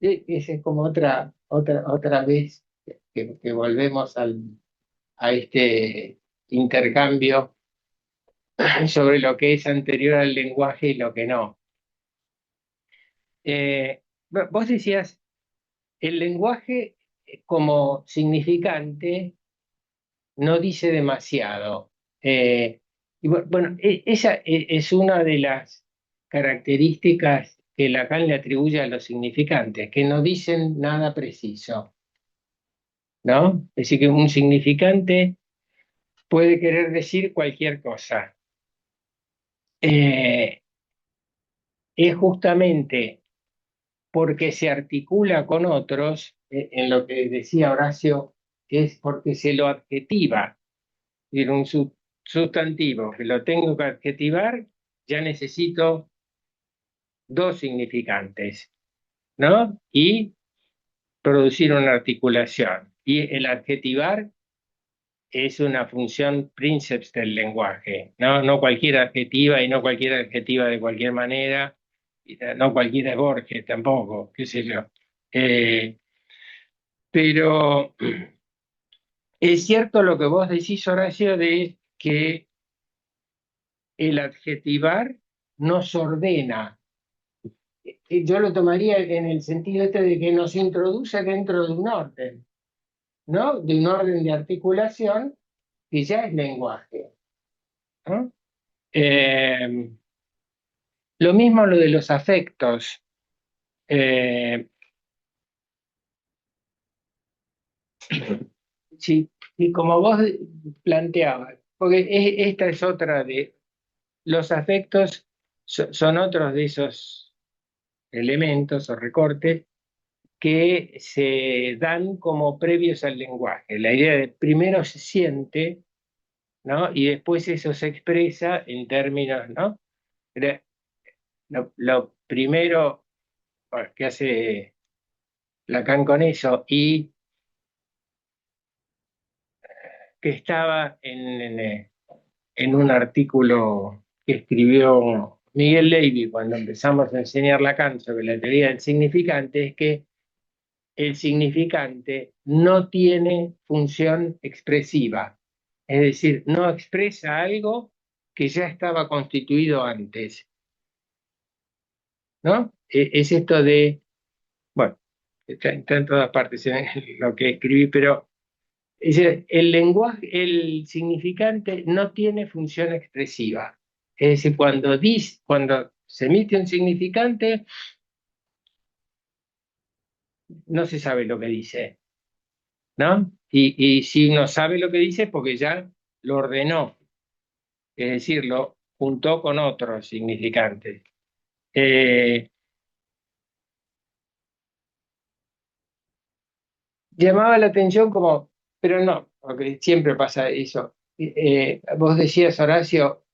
esa es como otra vez que volvemos a este intercambio sobre lo que es anterior al lenguaje y lo que no. Vos decías, el lenguaje como significante no dice demasiado. Y bueno, esa es una de las características que Lacan le atribuye a los significantes, que no dicen nada preciso, ¿no? Es decir, que un significante puede querer decir cualquier cosa. Es justamente porque se articula con otros, en lo que decía Horacio, es porque se lo adjetiva. Es decir, un sustantivo que lo tengo que adjetivar, ya necesito dos significantes, ¿no? Y producir una articulación. Y el adjetivar es una función princeps del lenguaje, ¿no? No cualquiera adjetiva y no cualquiera adjetiva de cualquier manera, y no cualquiera es Borges tampoco, qué sé yo. Pero es cierto lo que vos decís, Horacio, de que el adjetivar nos ordena. Yo lo tomaría en el sentido este de que nos introduce dentro de un orden, ¿no? De un orden de articulación que ya es lenguaje, ¿no? Lo mismo lo de los afectos. Sí, como vos planteabas, porque esta es otra de los afectos, son otros de esos elementos o recortes que se dan como previos al lenguaje. La idea de primero se siente, ¿no? Y después eso se expresa en términos, ¿no? Lo primero que hace Lacan con eso y que estaba en un artículo que escribió Miguel Levy cuando empezamos a enseñar Lacan sobre la teoría del significante, es que el significante no tiene función expresiva, es decir, no expresa algo que ya estaba constituido antes, ¿no? Es esto de, bueno, está en todas partes en lo que escribí, pero es decir, el lenguaje, el significante no tiene función expresiva. Es decir, cuando se emite un significante, no se sabe lo que dice, ¿no? Y si uno sabe lo que dice, porque ya lo ordenó, es decir, lo juntó con otros significantes. Llamaba la atención como, pero no, porque siempre pasa eso. Vos decías, Horacio,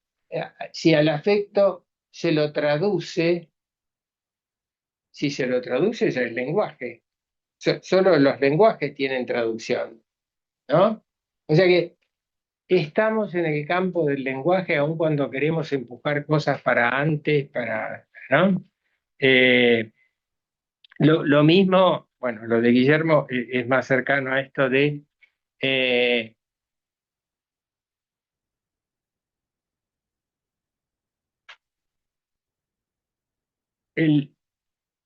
si al afecto se lo traduce, si se lo traduce es el lenguaje. Solo los lenguajes tienen traducción, ¿no? O sea que estamos en el campo del lenguaje aun cuando queremos empujar cosas para antes, ¿no? Eh, lo mismo, bueno, lo de Guillermo es más cercano a esto de eh, él,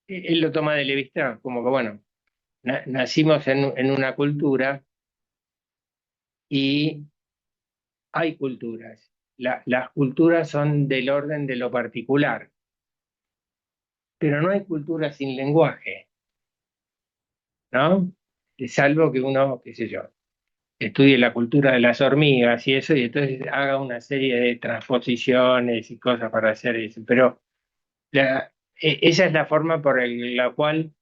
él lo toma de Levi-Strauss, como que bueno, nacimos en una cultura y hay culturas. Las culturas son del orden de lo particular, pero no hay cultura sin lenguaje, ¿no? Salvo que uno, qué sé yo, estudie la cultura de las hormigas y eso, y entonces haga una serie de transposiciones y cosas para hacer eso. Pero esa es la forma por la cual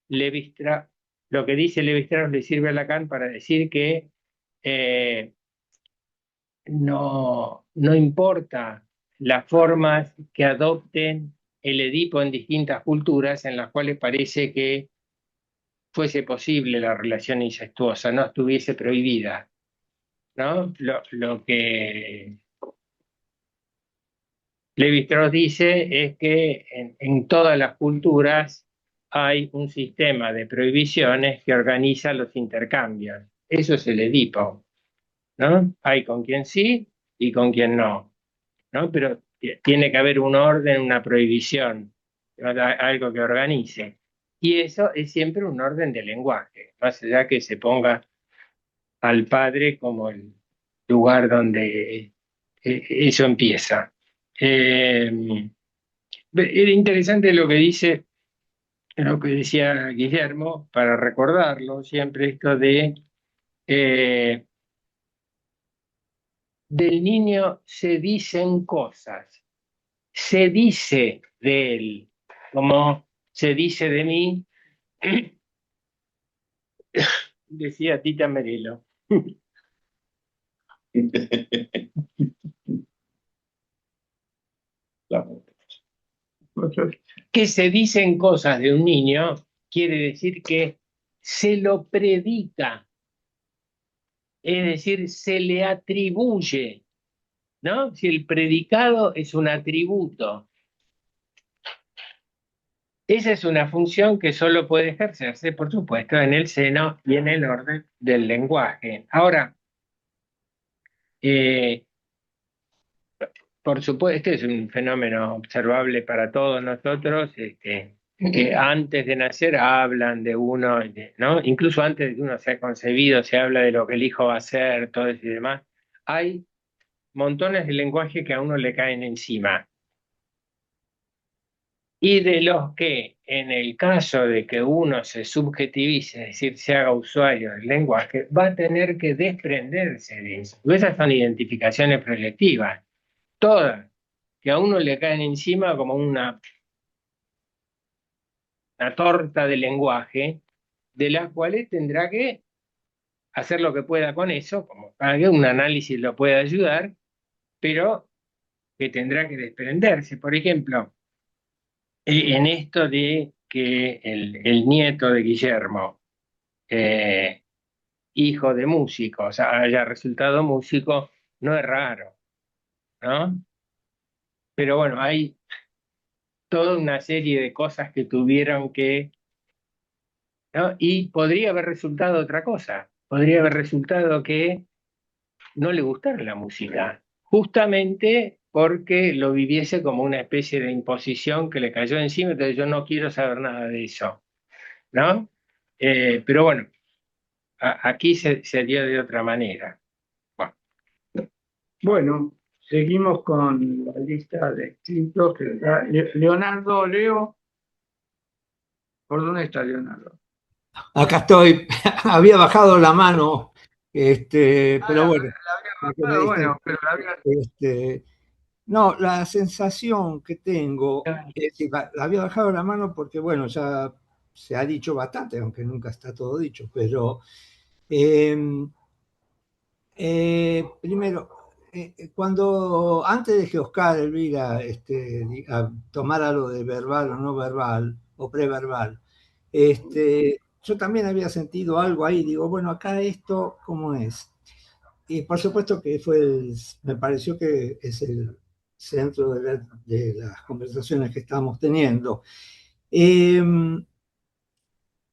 Levi-Strauss, lo que dice Levi-Strauss le sirve a Lacan para decir que eh, no importa las formas que adopten el Edipo en distintas culturas en las cuales parece que fuese posible la relación incestuosa, no estuviese prohibida, ¿no? Lo que Levi-Strauss dice es que en todas las culturas hay un sistema de prohibiciones que organiza los intercambios. Eso es el Edipo, ¿no? Hay con quien sí y con quien no, ¿no? Pero tiene que haber un orden, una prohibición, algo que organice. Y eso es siempre un orden de lenguaje, más allá que se ponga al padre como el lugar donde eso empieza. Eh, Era interesante lo que dice, lo que decía Guillermo, para recordarlo siempre esto de eh, del niño se dicen cosas, se dice de él, como se dice de mí, decía Tita Merelo. Que se dicen cosas de un niño quiere decir que se lo predica, es decir, se le atribuye, ¿no? Si el predicado es un atributo, esa es una función que solo puede ejercerse, por supuesto, en el seno y en el orden del lenguaje. Ahora, eh, por supuesto, este es un fenómeno observable para todos nosotros, que antes de nacer hablan de uno, ¿no? Incluso antes de que uno sea concebido, se habla de lo que el hijo va a hacer, todo eso y demás. Hay montones de lenguaje que a uno le caen encima. Y de los que, en el caso de que uno se subjetivice, es decir, se haga usuario del lenguaje, va a tener que desprenderse de eso. Esas son identificaciones proyectivas, todas, que a uno le caen encima como una torta de lenguaje, de las cuales tendrá que hacer lo que pueda con eso, como para que un análisis lo pueda ayudar, pero que tendrá que desprenderse. Por ejemplo, en esto de que el nieto de Guillermo, eh, hijo de músicos, haya resultado músico, no es raro, ¿no? Pero bueno, hay toda una serie de cosas que tuvieron que ¿no? Y podría haber resultado otra cosa. Podría haber resultado que no le gustara la música, justamente porque lo viviese como una especie de imposición que le cayó encima, entonces yo no quiero saber nada de eso, ¿no? Pero bueno, aquí se dio de otra manera. Bueno, Bueno, seguimos con la lista de escritos que da Leonardo, Leo. ¿Por dónde está Leonardo? Acá estoy, había bajado la mano, pero bueno, lo que me Bueno, diste, pero este, no, la sensación que tengo, es que la había bajado la mano porque, bueno, ya se ha dicho bastante, aunque nunca está todo dicho, pero eh, primero, cuando antes de que Oscar Elvira tomara lo de verbal o no verbal o preverbal, yo también había sentido algo ahí, digo, bueno, acá esto, ¿cómo es? Y por supuesto que me pareció que es el centro de las conversaciones que estamos teniendo. Eh,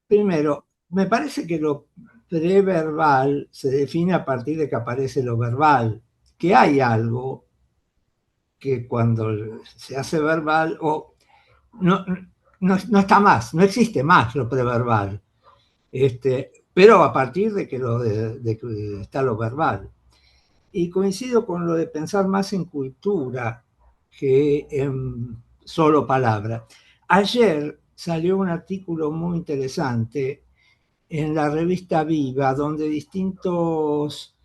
Primero, me parece que lo preverbal se define a partir de que aparece lo verbal, que hay algo que cuando se hace verbal o no, no está más, no existe más lo preverbal, pero a partir de que, de que está lo verbal. Y coincido con lo de pensar más en cultura que en solo palabra. Ayer salió un artículo muy interesante en la revista Viva, donde distintos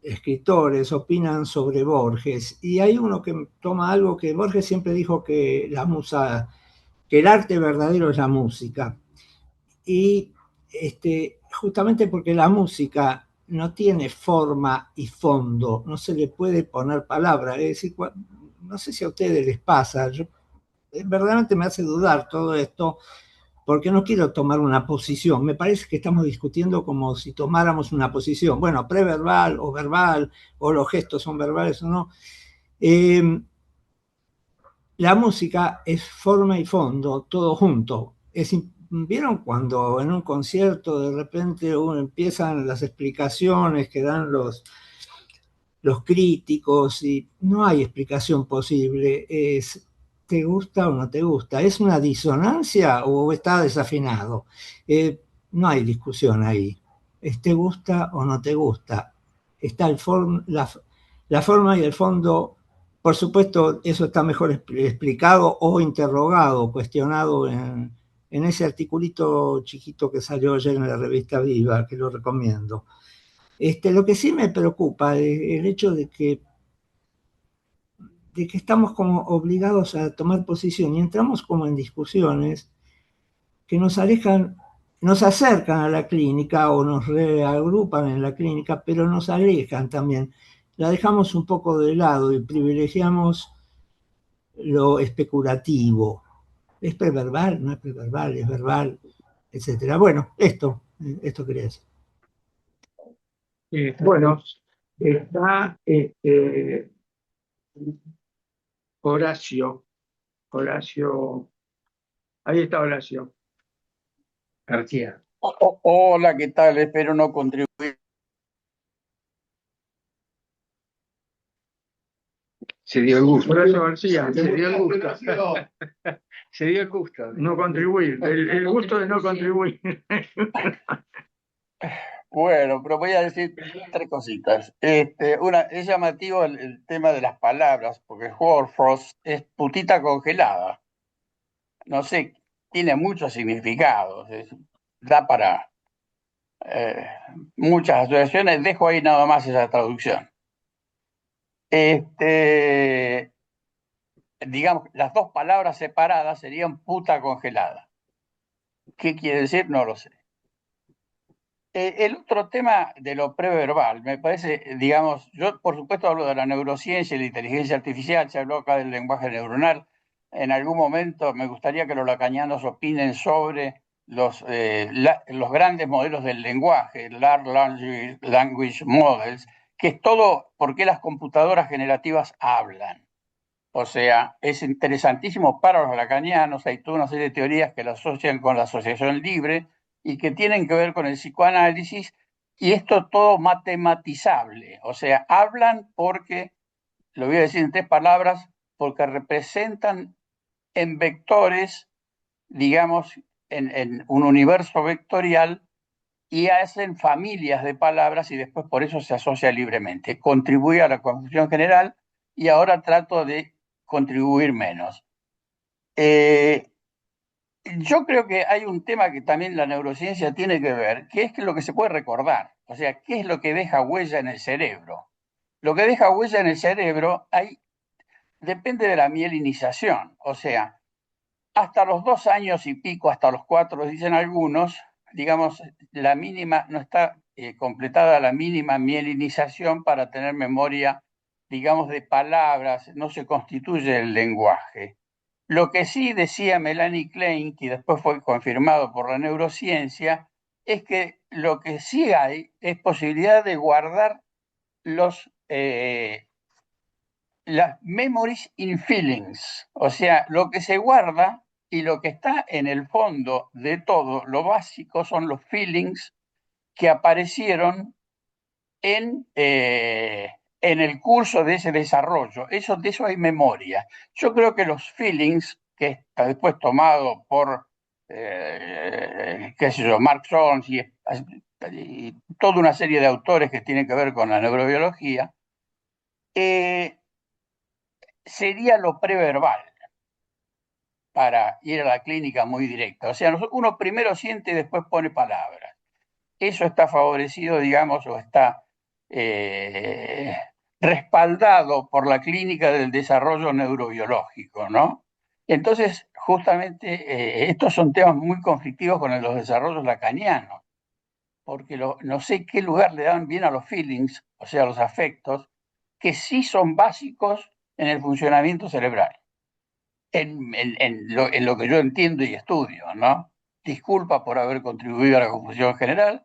escritores opinan sobre Borges, y hay uno que toma algo que Borges siempre dijo que que el arte verdadero es la música, y justamente porque la música no tiene forma y fondo, no se le puede poner palabra, es decir, no sé si a ustedes les pasa, verdaderamente me hace dudar todo esto, porque no quiero tomar una posición. Me parece que estamos discutiendo como si tomáramos una posición. Bueno, preverbal o verbal, o los gestos son verbales o no. La música es forma y fondo, todo junto. ¿Vieron cuando en un concierto de repente empiezan las explicaciones que dan los críticos y no hay explicación posible? ¿Te gusta o no te gusta? ¿Es una disonancia o está desafinado? No hay discusión ahí. ¿Te gusta o no te gusta? Está la forma y el fondo. Por supuesto, eso está mejor explicado o interrogado, cuestionado en ese articulito chiquito que salió ayer en la revista Viva, que lo recomiendo. Lo que sí me preocupa es el hecho de que estamos como obligados a tomar posición y entramos como en discusiones que nos alejan, nos acercan a la clínica o nos reagrupan en la clínica, pero nos alejan también. La dejamos un poco de lado y privilegiamos lo especulativo. ¿Es preverbal? ¿No es preverbal? ¿Es verbal? Etcétera. Bueno, esto quería decir. bueno, está Horacio. Horacio, ahí está Horacio. García. Hola, ¿qué tal? Espero no contribuir. Se dio el gusto. Horacio García, se dio el gusto. Se dio el gusto. No contribuir, el gusto de no contribuir. Bueno, pero voy a decir tres cositas. Es llamativo el tema de las palabras, porque Hoarfrost es putita congelada. No sé, tiene muchos significados. Da para muchas asociaciones. Dejo ahí nada más esa traducción. Digamos, las dos palabras separadas serían puta congelada. ¿Qué quiere decir? No lo sé. El otro tema de lo preverbal, me parece, digamos, yo por supuesto hablo de la neurociencia y la inteligencia artificial, se habló acá del lenguaje neuronal. En algún momento me gustaría que los lacanianos opinen sobre los grandes modelos del lenguaje, Large Language Models, que es todo por qué las computadoras generativas hablan. O sea, es interesantísimo para los lacanianos, hay toda una serie de teorías que lo asocian con la asociación libre y que tienen que ver con el psicoanálisis, y esto todo matematizable. O sea, hablan porque, lo voy a decir en 3 palabras, porque representan en vectores, digamos, en un universo vectorial, y hacen familias de palabras y después por eso se asocia libremente. Contribuye a la confusión general y ahora trato de contribuir menos. Yo creo que hay un tema que también la neurociencia tiene que ver, que es lo que se puede recordar. O sea, ¿qué es lo que deja huella en el cerebro? Lo que deja huella en el cerebro depende de la mielinización. O sea, hasta los 2 años y pico, hasta los 4, dicen algunos, digamos, la mínima, no está completada la mínima mielinización para tener memoria, digamos, de palabras, no se constituye el lenguaje. Lo que sí decía Melanie Klein, que después fue confirmado por la neurociencia, es que lo que sí hay es posibilidad de guardar las memories in feelings, o sea, lo que se guarda y lo que está en el fondo de todo, lo básico son los feelings que aparecieron en el curso de ese desarrollo. De eso hay memoria. Yo creo que los feelings, que está después tomado por, qué sé yo, Mark Jones y toda una serie de autores que tienen que ver con la neurobiología, sería lo preverbal para ir a la clínica muy directa. O sea, uno primero siente y después pone palabras. Eso está favorecido, digamos, o está respaldado por la clínica del desarrollo neurobiológico, ¿no? Entonces, justamente, estos son temas muy conflictivos con los desarrollos lacanianos, porque no sé qué lugar le dan bien a los feelings, o sea, a los afectos, que sí son básicos en el funcionamiento cerebral, en lo que yo entiendo y estudio, ¿no? Disculpa por haber contribuido a la confusión general,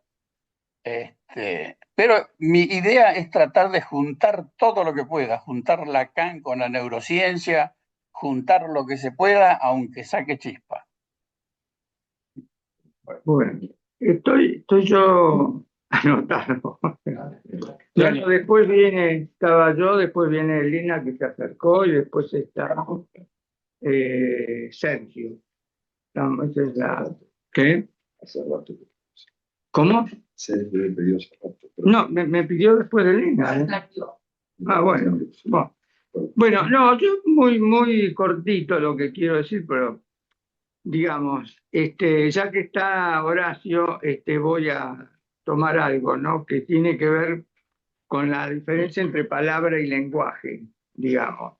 pero mi idea es tratar de juntar todo lo que pueda, juntar Lacan con la neurociencia, juntar lo que se pueda, aunque saque chispa. Bueno, estoy yo anotando. Bueno, después estaba yo, después viene Lina que se acercó y después está Sergio. Esa es ¿qué? ¿Cómo? No, me pidió después de Lina. Ah, bueno. Bueno, no, yo muy cortito lo que quiero decir, pero digamos, ya que está Horacio, voy a tomar algo, ¿no? Que tiene que ver con la diferencia entre palabra y lenguaje, digamos.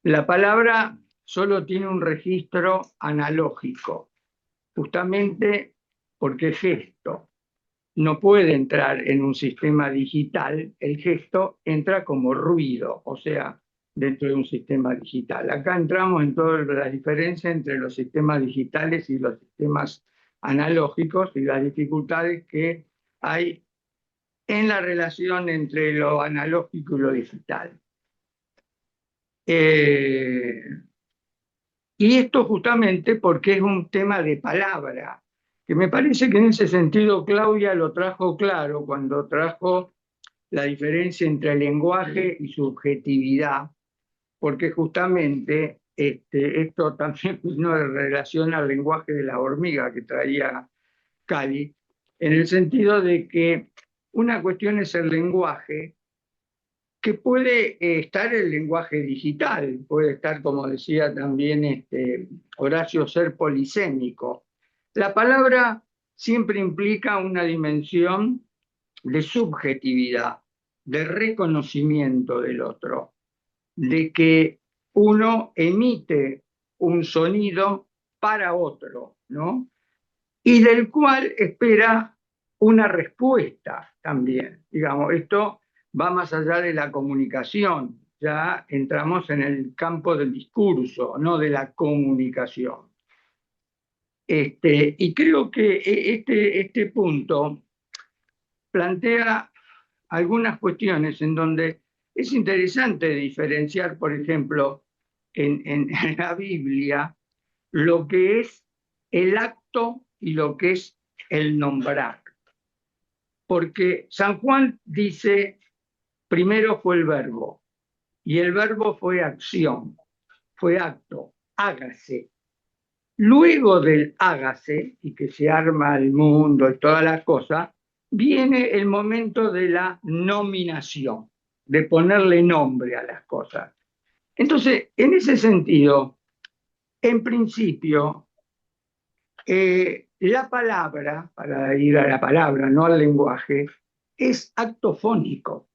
La palabra solo tiene un registro analógico, justamente porque es gesto. No puede entrar en un sistema digital, el gesto entra como ruido, o sea, dentro de un sistema digital. Acá entramos en toda la diferencia entre los sistemas digitales y los sistemas analógicos y las dificultades que hay en la relación entre lo analógico y lo digital. Y esto justamente porque es un tema de palabra, que me parece que en ese sentido Claudia lo trajo claro cuando trajo la diferencia entre lenguaje y subjetividad, porque justamente esto también no relaciona al lenguaje de la hormiga que traía Cali, en el sentido de que una cuestión es el lenguaje, que puede estar el lenguaje digital, puede estar, como decía también Horacio, ser polisémico. La palabra siempre implica una dimensión de subjetividad, de reconocimiento del otro, de que uno emite un sonido para otro, ¿no? Y del cual espera una respuesta también. Digamos, esto va más allá de la comunicación, ya entramos en el campo del discurso, no de la comunicación. Y creo que este punto plantea algunas cuestiones en donde es interesante diferenciar, por ejemplo, en la Biblia lo que es el acto y lo que es el nombrar. Porque San Juan dice, primero fue el verbo, y el verbo fue acción, fue acto, hágase. Luego del hágase, y que se arma el mundo y todas las cosas, viene el momento de la nominación, de ponerle nombre a las cosas. Entonces, en ese sentido, en principio, la palabra, para ir a la palabra, no al lenguaje, es acto fónico.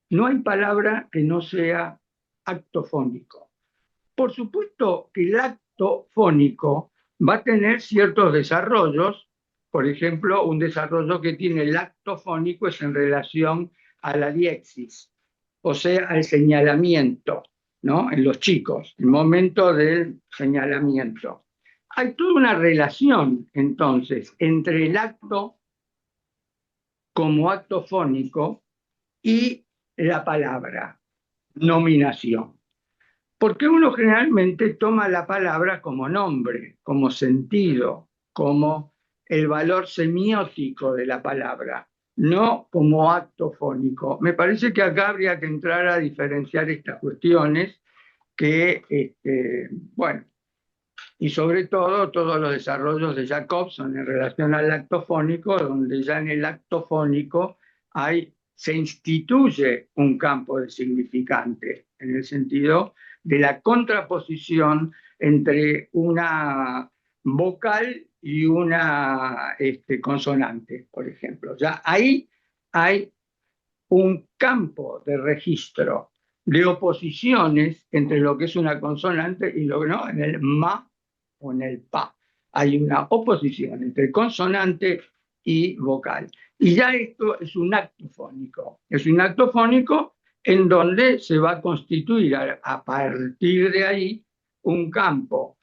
No hay palabra que no sea acto fónico. Por supuesto que el acto fónico va a tener ciertos desarrollos. Por ejemplo, un desarrollo que tiene el acto fónico es en relación a la diexis, o sea, al señalamiento, ¿no? En los chicos, el momento del señalamiento. Hay toda una relación, entonces, entre el acto como acto fónico y la palabra, nominación. Porque uno generalmente toma la palabra como nombre, como sentido, como el valor semiótico de la palabra, no como acto fónico. Me parece que acá habría que entrar a diferenciar estas cuestiones que, bueno, y sobre todo todos los desarrollos de Jacobson en relación al acto fónico, donde ya en el acto fónico se instituye un campo de significante, en el sentido de la contraposición entre una vocal y una consonante, por ejemplo. Ya ahí hay un campo de registro de oposiciones entre lo que es una consonante y lo que no, en el ma o en el pa. Hay una oposición entre consonante y vocal. Y ya esto es un acto fónico. Es un acto fónico en donde se va a constituir a partir de ahí un campo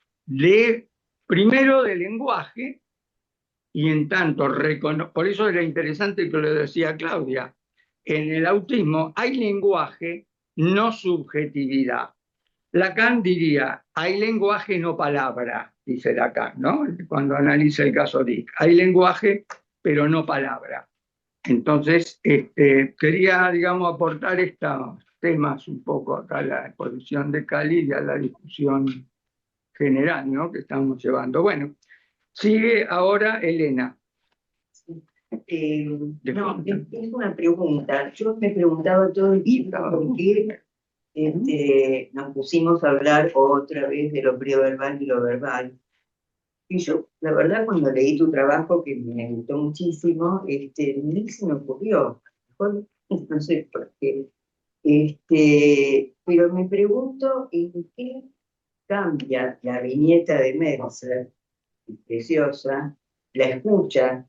primero de lenguaje, y en tanto, por eso era interesante que lo decía Claudia, en el autismo hay lenguaje, no subjetividad. Lacan diría, hay lenguaje, no palabra, dice Lacan, ¿no? Cuando analiza el caso Dick. Hay lenguaje, pero no palabra. Entonces, quería, digamos, aportar estos temas un poco acá a la exposición de Cali y a la discusión general, ¿no? Que estamos llevando. Bueno, sigue ahora Elena. No, es una pregunta. Yo me preguntaba todo el tiempo por qué nos pusimos a hablar otra vez de lo preverbal y lo verbal. Y yo, la verdad, cuando leí tu trabajo, que me gustó muchísimo, ni se me ocurrió. Mejor, no sé por qué. Pero me pregunto en qué cambia la viñeta de Mercer, preciosa, la escucha.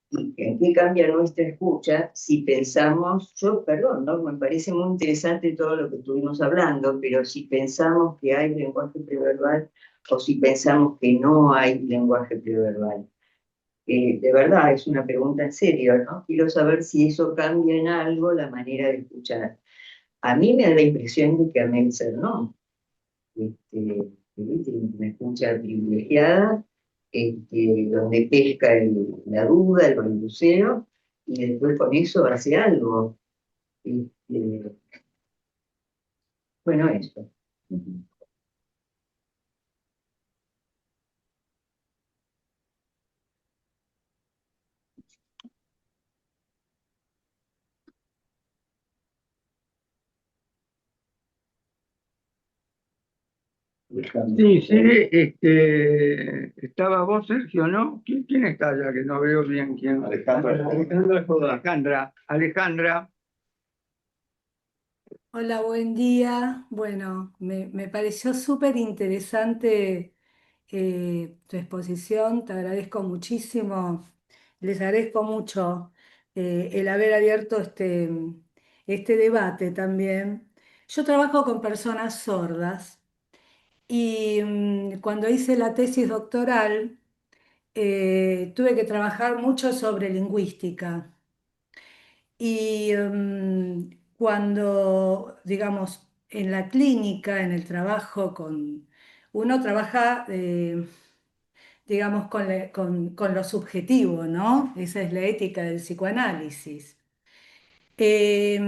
¿Y en qué cambia nuestra escucha si pensamos, perdón, ¿no? Me parece muy interesante todo lo que estuvimos hablando, pero si pensamos que hay lenguaje preverbal o si pensamos que no hay lenguaje preverbal? De verdad, es una pregunta en serio, ¿no? Quiero saber si eso cambia en algo la manera de escuchar. A mí me da la impresión de que a Meltzer no. Tiene una escucha privilegiada, donde pesca la duda, el balbuceo, y después con eso hace algo. Bueno, eso. Sí, sí, estaba vos, Sergio, ¿no? ¿Quién está allá? Que no veo bien quién. Alejandra. Hola, buen día. Bueno, me pareció súper interesante tu exposición. Te agradezco muchísimo. Les agradezco mucho el haber abierto este debate también. Yo trabajo con personas sordas y cuando hice la tesis doctoral tuve que trabajar mucho sobre lingüística. Y cuando, digamos, en la clínica, en el trabajo uno trabaja, digamos, con lo subjetivo, ¿no? Esa es la ética del psicoanálisis. Eh,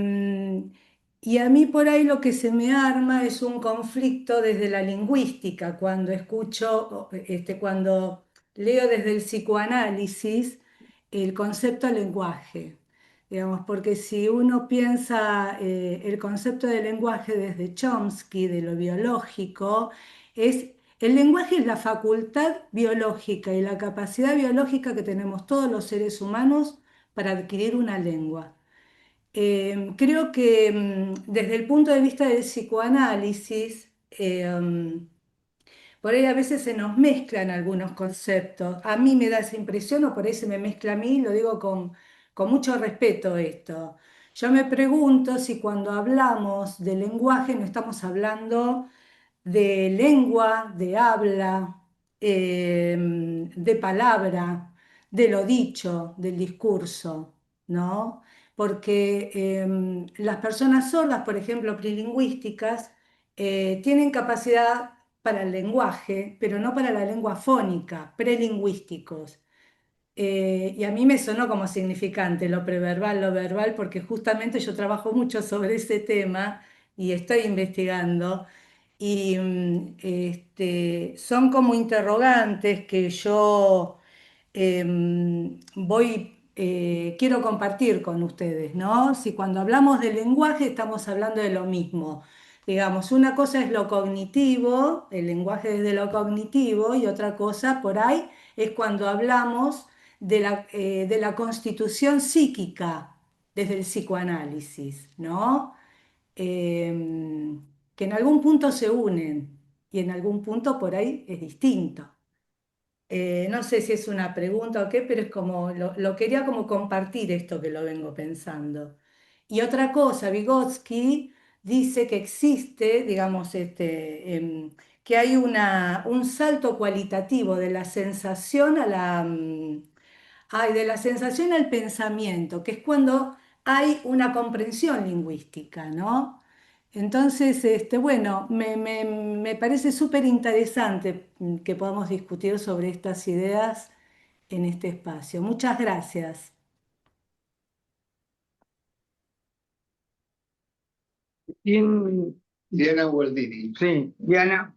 y a mí por ahí lo que se me arma es un conflicto desde la lingüística, cuando escucho, cuando leo desde el psicoanálisis el concepto de lenguaje. Digamos, porque si uno piensa el concepto de lenguaje desde Chomsky, de lo biológico, el lenguaje es la facultad biológica y la capacidad biológica que tenemos todos los seres humanos para adquirir una lengua. Creo que desde el punto de vista del psicoanálisis, por ahí a veces se nos mezclan algunos conceptos. A mí me da esa impresión, o por ahí se me mezcla a mí, lo digo con mucho respeto esto. Yo me pregunto si cuando hablamos de lenguaje no estamos hablando de lengua, de habla, de palabra, de lo dicho, del discurso, ¿no? Porque las personas sordas, por ejemplo, prilingüísticas, tienen capacidad para el lenguaje, pero no para la lengua fónica, prelingüísticos. Y a mí me sonó como significante lo preverbal, lo verbal, porque justamente yo trabajo mucho sobre ese tema y estoy investigando. Y son como interrogantes que yo quiero compartir con ustedes, ¿no? Si cuando hablamos de lenguaje estamos hablando de lo mismo. Digamos, una cosa es lo cognitivo, el lenguaje desde lo cognitivo, y otra cosa por ahí es cuando hablamos de la constitución psíquica desde el psicoanálisis, ¿no? Que en algún punto se unen y en algún punto por ahí es distinto. No sé si es una pregunta o qué, pero es como, lo quería como compartir esto que lo vengo pensando. Y otra cosa, Vygotsky dice que existe, digamos, que hay un salto cualitativo de la sensación a de la sensación al pensamiento, que es cuando hay una comprensión lingüística, ¿no? Entonces, bueno, me parece súper interesante que podamos discutir sobre estas ideas en este espacio. Muchas gracias. ¿Quién? Diana Gualdini. Sí, Diana.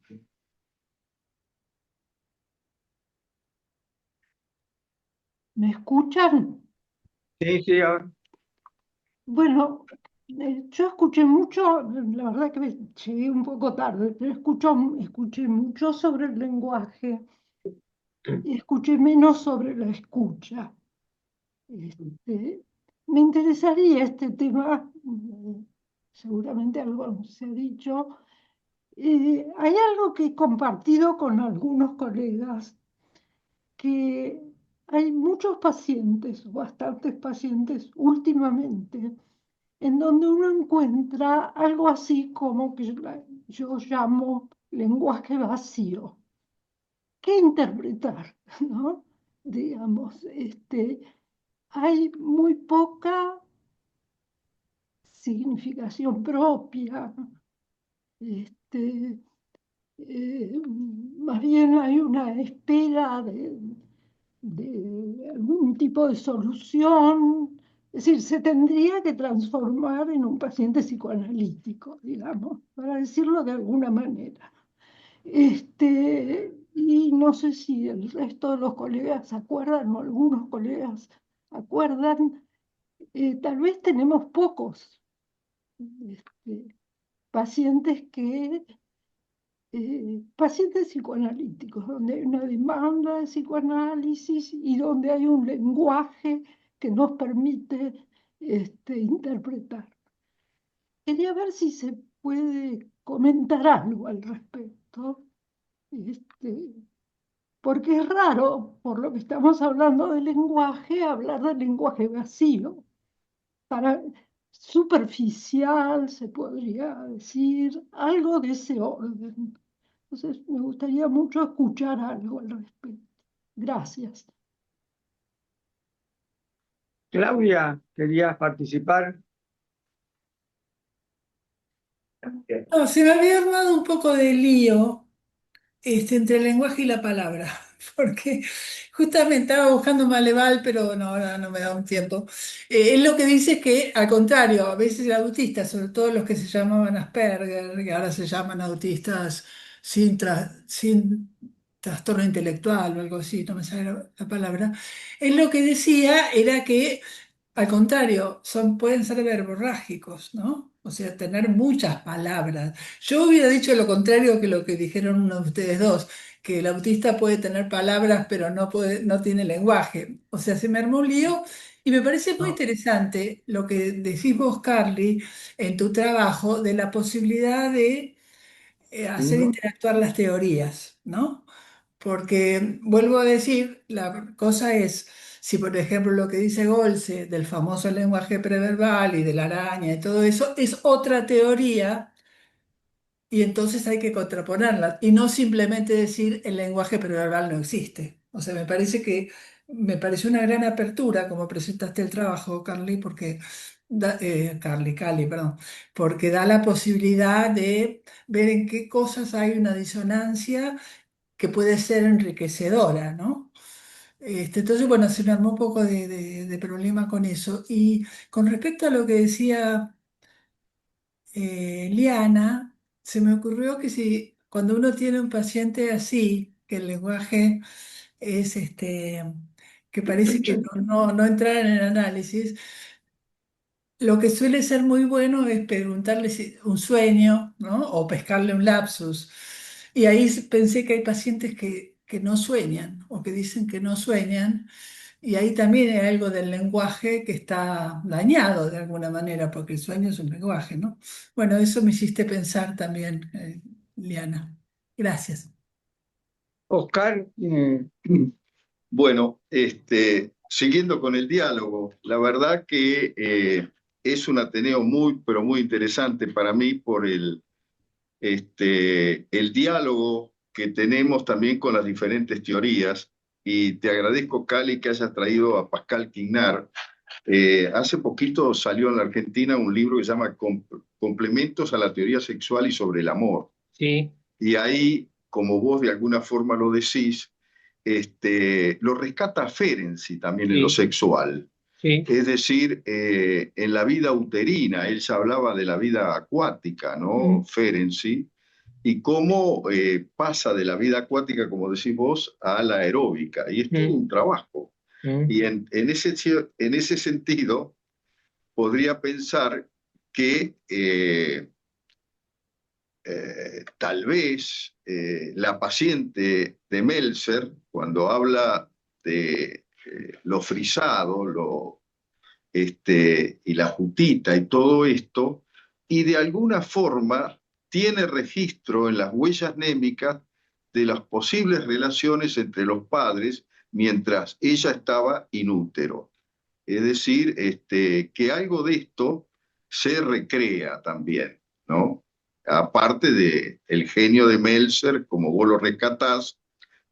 ¿Me escuchan? Sí, sí, ahora. Bueno, yo escuché mucho, la verdad que llegué un poco tarde, pero escuché mucho sobre el lenguaje y escuché menos sobre la escucha. Me interesaría este tema, seguramente algo se ha dicho. Hay algo que he compartido con algunos colegas, que hay muchos pacientes, bastantes pacientes últimamente, en donde uno encuentra algo así como que yo llamo lenguaje vacío. ¿Qué interpretar? ¿No? Digamos, hay muy poca significación propia. Este, Más bien hay una espera de algún tipo de solución. Es decir, se tendría que transformar en un paciente psicoanalítico, digamos, para decirlo de alguna manera. Y no sé si el resto de los colegas se acuerdan o algunos colegas acuerdan, tal vez tenemos pocos pacientes pacientes psicoanalíticos, donde hay una demanda de psicoanálisis y donde hay un lenguaje que nos permite interpretar. Quería ver si se puede comentar algo al respecto, porque es raro, por lo que estamos hablando del lenguaje, hablar del lenguaje vacío. Superficial, se podría decir, algo de ese orden. Entonces, me gustaría mucho escuchar algo al respecto. Gracias. Claudia, ¿querías participar? No, se me había armado un poco de lío entre el lenguaje y la palabra, porque justamente estaba buscando Maleval, pero no, ahora no me da un tiempo. Él lo que dice es que, al contrario, a veces el autista, sobre todo los que se llamaban Asperger, que ahora se llaman autistas sin trastorno intelectual o algo así, no me sale la palabra, él lo que decía era que al contrario, pueden ser verborrágicos, ¿no? O sea, tener muchas palabras. Yo hubiera dicho lo contrario que lo que dijeron uno de ustedes dos, que el autista puede tener palabras, pero no tiene lenguaje. O sea, se me armó un lío y me parece muy interesante lo que decís vos, Carly, en tu trabajo, de la posibilidad de hacer interactuar las teorías, ¿no? Porque, vuelvo a decir, la cosa es, si por ejemplo lo que dice Golse del famoso lenguaje preverbal y de la araña y todo eso, es otra teoría y entonces hay que contraponerla y no simplemente decir el lenguaje preverbal no existe. O sea, me pareció una gran apertura como presentaste el trabajo, Carly, porque Cali, perdón, porque da la posibilidad de ver en qué cosas hay una disonancia que puede ser enriquecedora, ¿no? Entonces, bueno, se me armó un poco de problema con eso. Y con respecto a lo que decía Liana, se me ocurrió que si cuando uno tiene un paciente así, que el lenguaje es que parece que no entrar en el análisis, lo que suele ser muy bueno es preguntarle un sueño, ¿no? O pescarle un lapsus. Y ahí pensé que hay pacientes que no sueñan o que dicen que no sueñan. Y ahí también hay algo del lenguaje que está dañado de alguna manera, porque el sueño es un lenguaje, ¿no? Bueno, eso me hiciste pensar también, Liana. Gracias. Oscar, Bueno, siguiendo con el diálogo, la verdad que es un Ateneo muy, pero muy interesante para mí por el diálogo que tenemos también con las diferentes teorías. Y te agradezco, Cali, que hayas traído a Pascal Quignard. Hace poquito salió en la Argentina un libro que se llama Complementos a la teoría sexual y sobre el amor. Sí, Y ahí, como vos de alguna forma lo decís, lo rescata Ferenczi también en lo sí, sexual. sí. Es decir, en la vida uterina, él ya hablaba de la vida acuática, ¿no? Ferenczi, y cómo pasa de la vida acuática, como decís vos, a la aeróbica. Y es todo un trabajo. Y en ese sentido, podría pensar que tal vez la paciente de Meltzer, cuando habla de lo frisado, y la jutita y todo esto, y de alguna forma tiene registro en las huellas némicas de las posibles relaciones entre los padres mientras ella estaba inútero. Es decir, que algo de esto se recrea también, ¿no? Aparte de el genio de Meltzer, como vos lo rescatás,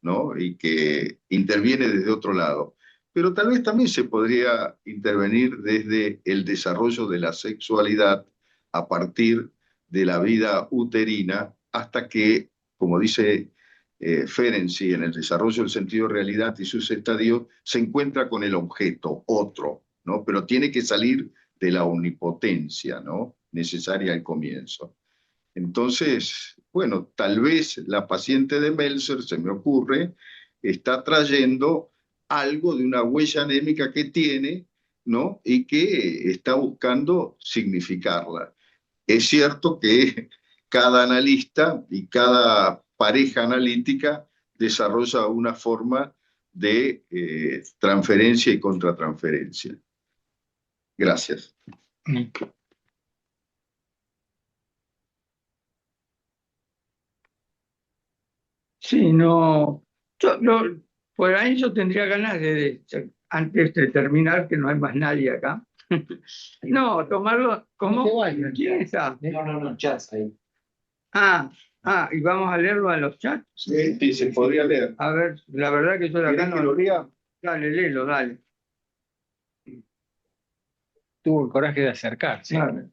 ¿no? Y que interviene desde otro lado. Pero tal vez también se podría intervenir desde el desarrollo de la sexualidad a partir de la vida uterina hasta que, como dice Ferenczi en el desarrollo del sentido de realidad y sus estadios, se encuentra con el objeto, otro, ¿no? Pero tiene que salir de la omnipotencia, ¿no? Necesaria al comienzo. Entonces, bueno, tal vez la paciente de Meltzer, se me ocurre, está trayendo algo de una huella anémica que tiene, ¿no? Y que está buscando significarla. Es cierto que cada analista y cada pareja analítica desarrolla una forma de transferencia y contratransferencia. Gracias. sí, no. Por ahí yo tendría ganas antes de terminar, que no hay más nadie acá. No, tomarlo. ¿Cómo? ¿Quién está? No, chats ahí. Y vamos a leerlo en los chats. Sí, se podría leer. A ver, la verdad que yo de acá ¿Querés que no. lo lea? Dale, léelo, dale. Tuvo el coraje de acercarse. Claro.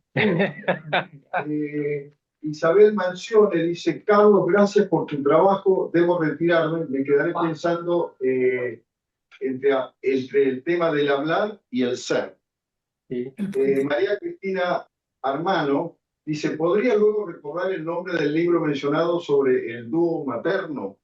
Isabel Mancione dice: Carlos, gracias por tu trabajo, debo retirarme, me quedaré pensando entre el tema del hablar y el ser. María Cristina Armano dice: ¿podría luego recordar el nombre del libro mencionado sobre el dúo materno?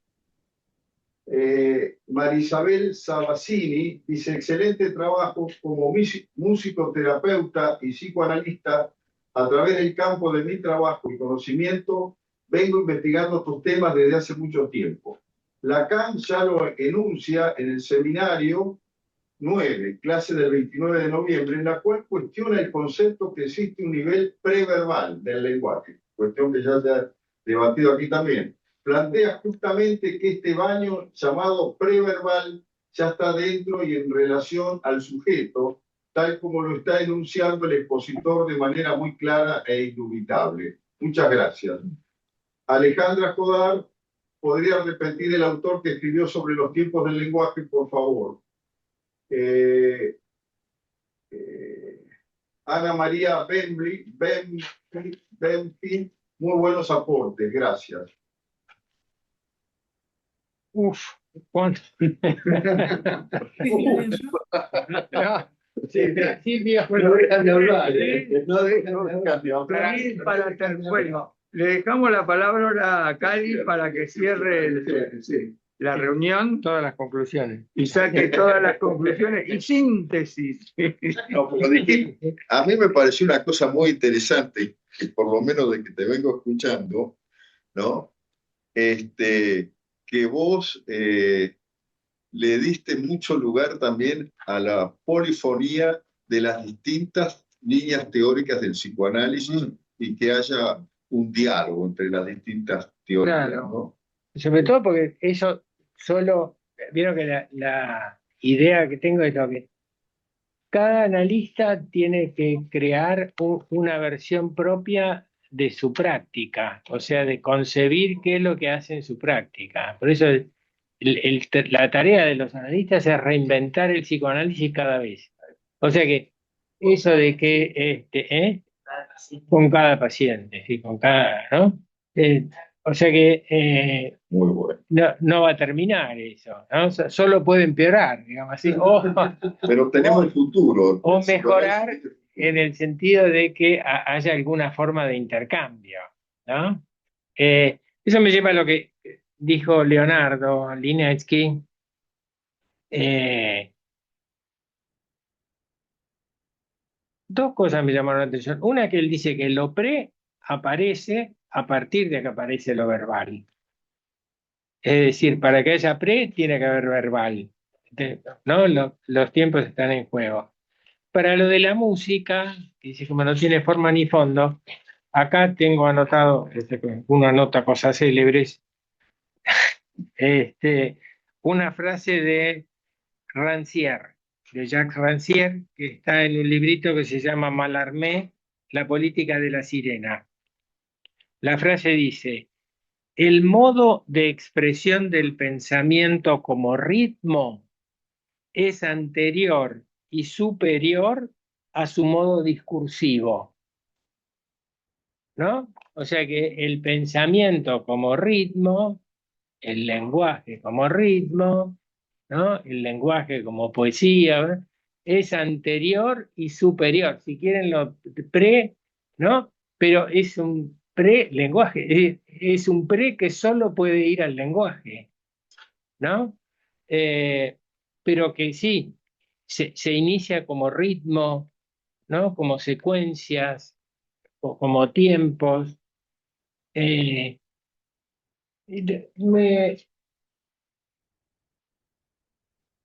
Marisabel Sabassini dice: excelente trabajo como musicoterapeuta y psicoanalista. A través del campo de mi trabajo y conocimiento, vengo investigando estos temas desde hace mucho tiempo. Lacan ya lo enuncia en el seminario 9, clase del 29 de noviembre, en la cual cuestiona el concepto que existe un nivel preverbal del lenguaje, cuestión que ya se ha debatido aquí también. Plantea justamente que este baño llamado preverbal ya está dentro y en relación al sujeto, tal como lo está enunciando el expositor de manera muy clara e indubitable. Muchas gracias. Alejandra Jodar, ¿podría repetir el autor que escribió sobre los tiempos del lenguaje, por favor? Ana María Benfi, muy buenos aportes, gracias. Uf, ¿cuánto? Sí, No dejan de hablar, no dejan de hablar. Bueno, le dejamos la palabra ahora a Cali para que cierre la reunión, Todas las conclusiones. y saque todas las conclusiones y síntesis. No, pero dije, a mí me pareció una cosa muy interesante, que por lo menos de que te vengo escuchando, ¿no? Que vos le diste mucho lugar también a la polifonía de las distintas líneas teóricas del psicoanálisis y que haya un diálogo entre las distintas teorías, Claro. ¿no? Sobre todo porque eso solo, vieron que la idea que tengo es lo que cada analista tiene que crear una versión propia de su práctica, o sea, de concebir qué es lo que hace en su práctica. Por eso la tarea de los analistas es reinventar el psicoanálisis cada vez. O sea que eso de que con cada paciente, sí, con cada, ¿no? O sea que Muy bueno. no va a terminar eso, ¿no? O sea, solo puede empeorar, digamos así, Pero tenemos el futuro. o mejorar en el sentido de que haya alguna forma de intercambio, ¿no? Eso me lleva a lo que dijo Leonardo Linetsky. Dos cosas me llamaron la atención. Una, que él dice que lo pre aparece a partir de que aparece lo verbal. Es decir, para que haya pre, tiene que haber verbal, ¿no? Los tiempos están en juego. Para lo de la música, que dice como no tiene forma ni fondo, acá tengo anotado, uno anota cosas célebres, una frase de Rancière, de Jacques Rancière, que está en un librito que se llama Mallarmé, La política de la sirena. La frase dice: el modo de expresión del pensamiento como ritmo es anterior y superior a su modo discursivo, ¿no? O sea que el pensamiento como ritmo, el lenguaje como ritmo, ¿no? El lenguaje como poesía, ¿verdad? Es anterior y superior, si quieren lo pre, ¿no? Pero es un pre-lenguaje, es un pre que solo puede ir al lenguaje, ¿no? Pero que sí, se inicia como ritmo, ¿no? Como secuencias, o como tiempos. Me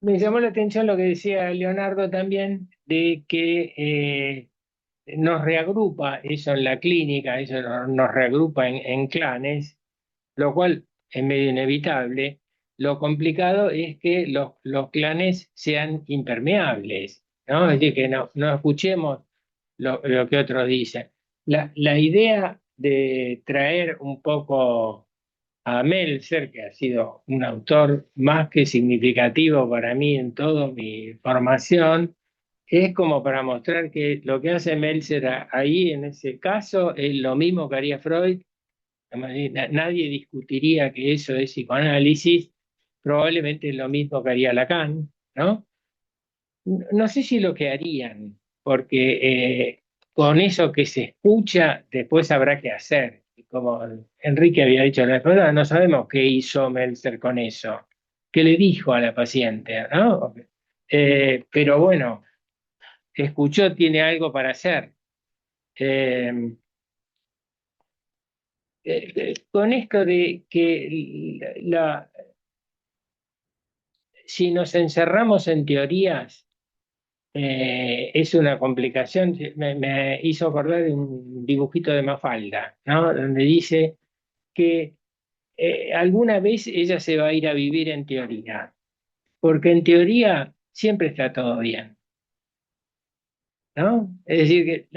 llamó la atención lo que decía Leonardo también, de que nos reagrupa eso en la clínica, eso nos reagrupa en clanes, lo cual es medio inevitable. Lo complicado es que los clanes sean impermeables, ¿no? Es decir, que no escuchemos lo que otros dicen. La idea de traer un poco a Meltzer, que ha sido un autor más que significativo para mí en toda mi formación, es como para mostrar que lo que hace Meltzer ahí en ese caso es lo mismo que haría Freud. Nadie discutiría que eso es psicoanálisis, probablemente es lo mismo que haría Lacan, ¿no? No sé si lo que harían, porque con eso que se escucha, después habrá que hacer. Y como Enrique había dicho la vez pasada, no sabemos qué hizo Meltzer con eso, qué le dijo a la paciente, ¿no? Pero bueno, escuchó, tiene algo para hacer. Eh, con esto de que si nos encerramos en teorías, es una complicación. Me hizo acordar de un dibujito de Mafalda, ¿no? Donde dice que alguna vez ella se va a ir a vivir en teoría, porque en teoría siempre está todo bien, ¿no? Es decir, que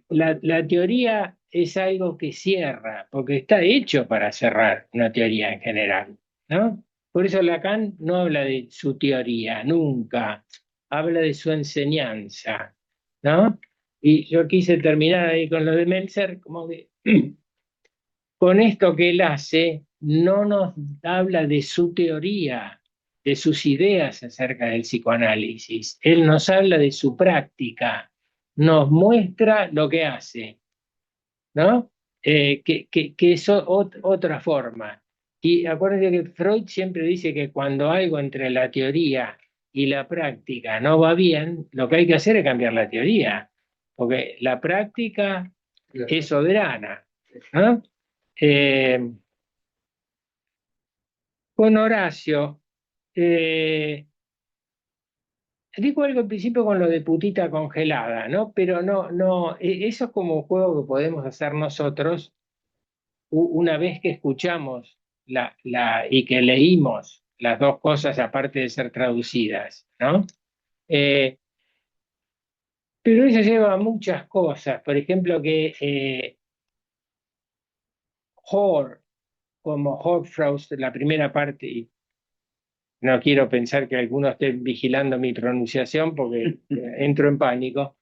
la teoría es algo que cierra, porque está hecho para cerrar una teoría en general, ¿no? Por eso Lacan no habla de su teoría, nunca, habla de su enseñanza, ¿no? Y yo quise terminar ahí con lo de Meltzer, como que con esto que él hace, no nos habla de su teoría, de sus ideas acerca del psicoanálisis, él nos habla de su práctica, nos muestra lo que hace, ¿no? Que es otra forma. Y acuérdense que Freud siempre dice que cuando algo entre la teoría y la práctica no va bien, lo que hay que hacer es cambiar la teoría, porque la práctica es soberana, ¿no? Eh, con Horacio, eh, digo algo al principio con lo de putita congelada, ¿no? Pero no, eso es como un juego que podemos hacer nosotros una vez que escuchamos y que leímos las dos cosas aparte de ser traducidas, ¿no? Eh, pero eso lleva a muchas cosas, por ejemplo que Hor, como Hofstraus, la primera parte, y no quiero pensar que alguno esté vigilando mi pronunciación porque entro en pánico,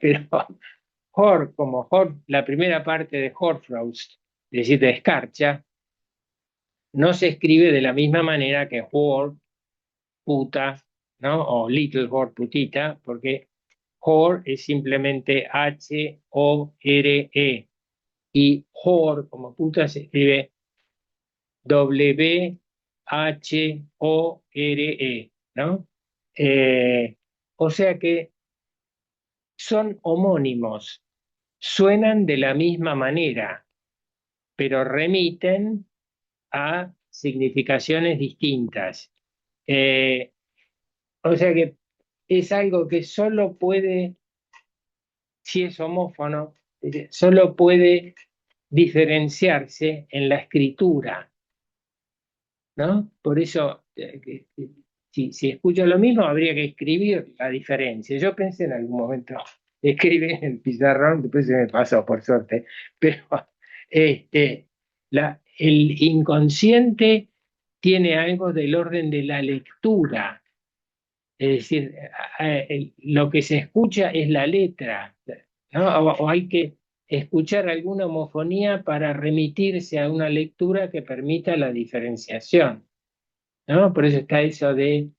pero Hor, como Hor, la primera parte de Hofstraus, es decir, de escarcha, no se escribe de la misma manera que Hor, puta, ¿no? O Little Whore, putita, porque whore es simplemente H-O-R-E y whore como puta se escribe W-H-O-R-E, ¿no? O sea que son homónimos, suenan de la misma manera, pero remiten a significaciones distintas. O sea que es algo que solo puede, si es homófono, solo puede diferenciarse en la escritura, ¿no? Por eso, si escucho lo mismo, habría que escribir la diferencia. Yo pensé en algún momento escribir en el pizarrón, después se me pasó, por suerte, pero el inconsciente tiene algo del orden de la lectura. Es decir, lo que se escucha es la letra, ¿no? O hay que escuchar alguna homofonía para remitirse a una lectura que permita la diferenciación, ¿no? Por eso está eso de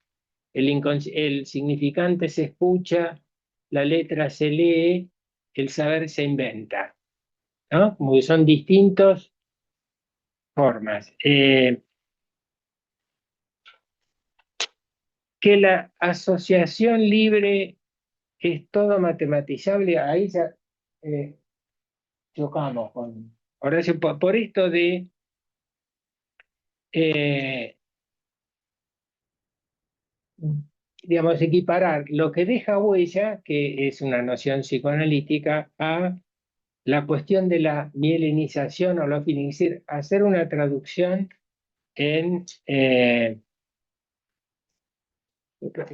el significante se escucha, la letra se lee, el saber se inventa, ¿no? Como que son distintas formas. Que la asociación libre es todo matematizable, ahí ya chocamos con Horacio por esto de eh, digamos, equiparar lo que deja huella, que es una noción psicoanalítica, a la cuestión de la mielinización o lo feeling, es decir, hacer una traducción en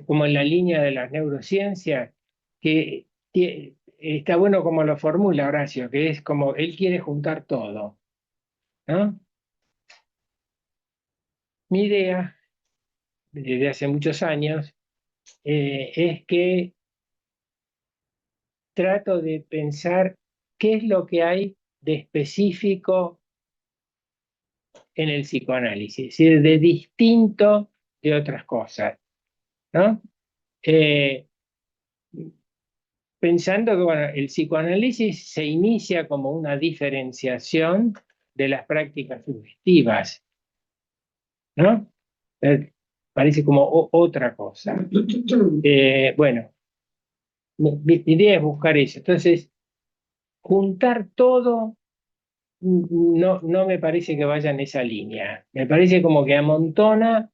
como en la línea de las neurociencias, que está bueno como lo formula Horacio, que es como él quiere juntar todo, ¿no? Mi idea, desde hace muchos años, es que trato de pensar qué es lo que hay de específico en el psicoanálisis, es decir, de distinto de otras cosas, ¿no? Pensando que bueno, el psicoanálisis se inicia como una diferenciación de las prácticas sugestivas, ¿no? Parece como otra cosa. Bueno, mi idea es buscar eso. Entonces, juntar todo no me parece que vaya en esa línea. Me parece como que amontona,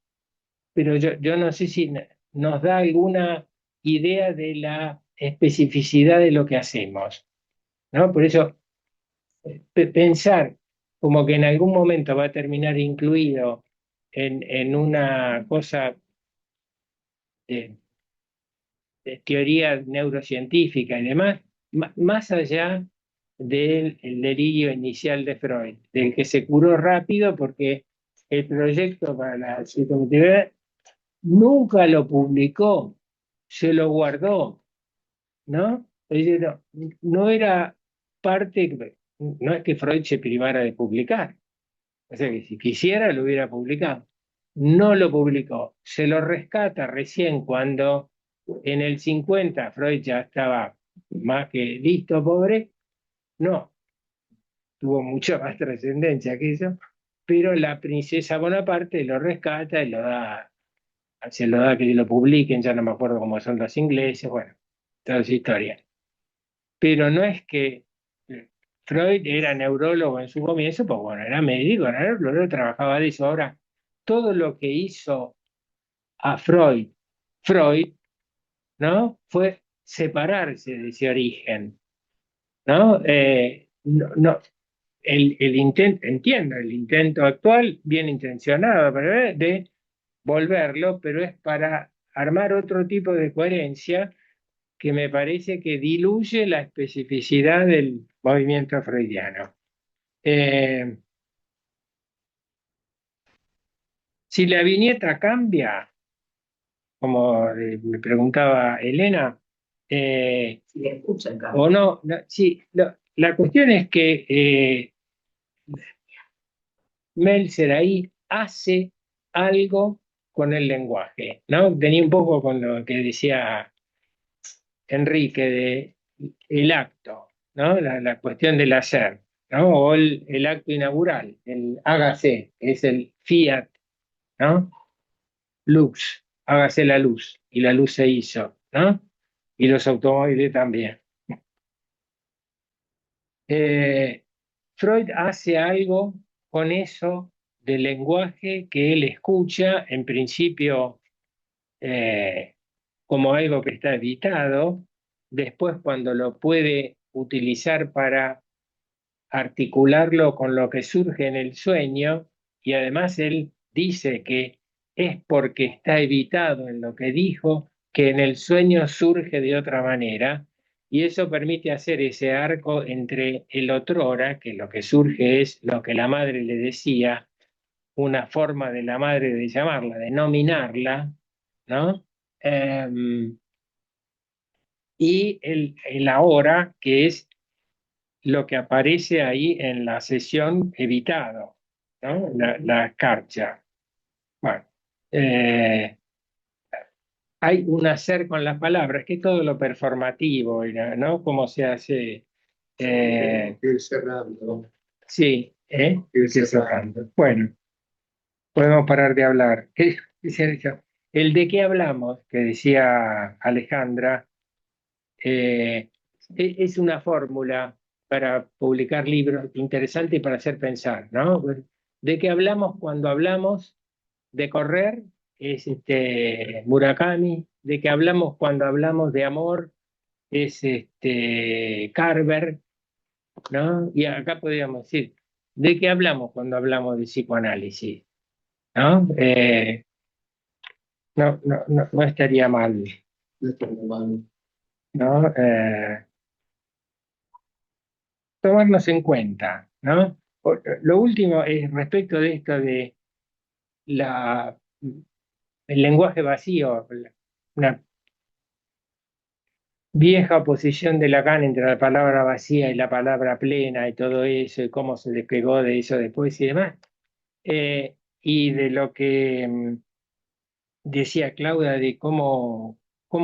pero yo no sé si nos da alguna idea de la especificidad de lo que hacemos, ¿no? Por eso, pensar como que en algún momento va a terminar incluido en una cosa de, de teoría neurocientífica y demás, más allá del el delirio inicial de Freud, del que se curó rápido porque el proyecto para la psicomotricidad nunca lo publicó, se lo guardó, ¿no? Es decir, no era parte, no es que Freud se privara de publicar, o sea que si quisiera lo hubiera publicado. No lo publicó, se lo rescata recién cuando en el 50 Freud ya estaba más que listo, pobre. No, tuvo mucha más trascendencia que eso, pero la princesa Bonaparte lo rescata y se lo da que lo publiquen, ya no me acuerdo cómo son los ingleses, bueno, toda esa historia. Pero no es que Freud era neurólogo en su comienzo, pues bueno, era médico, era neurólogo, trabajaba de eso. Ahora, todo lo que hizo a Freud, ¿no? Fue separarse de ese origen, ¿no? El intento, entiendo, el intento actual, bien intencionado, de volverlo, pero es para armar otro tipo de coherencia que me parece que diluye la especificidad del movimiento freudiano. Si la viñeta cambia, como me preguntaba Elena, Si le escuchan, o no, sí, la cuestión es que Meltzer ahí hace algo con el lenguaje, ¿no? Tenía un poco con lo que decía Enrique de el acto, ¿no? La cuestión del hacer, ¿no? O el acto inaugural, el hágase, que es el fiat, ¿no? Lux, hágase la luz, y la luz se hizo, ¿no? Y los automóviles también. Freud hace algo con eso del lenguaje que él escucha, en principio como algo que está evitado, después cuando lo puede utilizar para articularlo con lo que surge en el sueño, y además él dice que es porque está evitado en lo que dijo, que en el sueño surge de otra manera, y eso permite hacer ese arco entre el otrora, que lo que surge es lo que la madre le decía, una forma de la madre de llamarla, de nominarla, ¿no? Y el ahora, que es lo que aparece ahí en la sesión evitado, ¿no? La escarcha. Bueno, hay un hacer con las palabras, que es todo lo performativo, ¿no? Cómo se hace. Ir cerrando. Sí, ir cerrando. Bueno, podemos parar de hablar. ¿Qué dice eso? El de qué hablamos, que decía Alejandra, es una fórmula para publicar libros interesante y para hacer pensar, ¿no? ¿De qué hablamos cuando hablamos de correr? Es Murakami. ¿De qué hablamos cuando hablamos de amor? Es Carver, ¿no? Y acá podríamos decir, ¿de qué hablamos cuando hablamos de psicoanálisis? ¿No? No estaría mal, No estaría mal. ¿no? Tomarnos en cuenta, ¿no? Lo último es respecto de esto de el lenguaje vacío, una vieja oposición de Lacan entre la palabra vacía y la palabra plena y todo eso, y cómo se despegó de eso después y demás. Y de lo que decía Claudia de cómo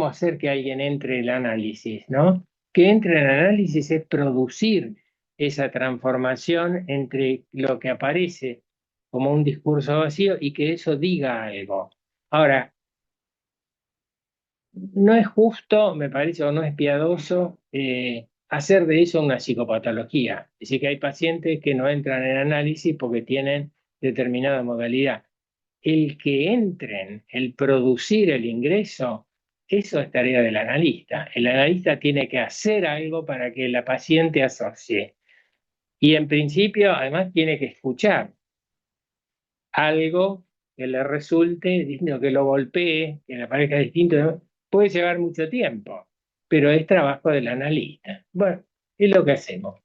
hacer que alguien entre en el análisis, ¿no? Que entre en el análisis es producir esa transformación entre lo que aparece como un discurso vacío y que eso diga algo. Ahora, no es justo, me parece, o no es piadoso hacer de eso una psicopatología. Es decir, que hay pacientes que no entran en análisis porque tienen determinada modalidad. El que entren, el producir el ingreso, eso es tarea del analista. El analista tiene que hacer algo para que la paciente asocie. Y en principio, además, tiene que escuchar algo que le resulte, diciendo que lo golpee, que le parezca distinto. Puede llevar mucho tiempo, pero es trabajo del analista. Bueno, es lo que hacemos.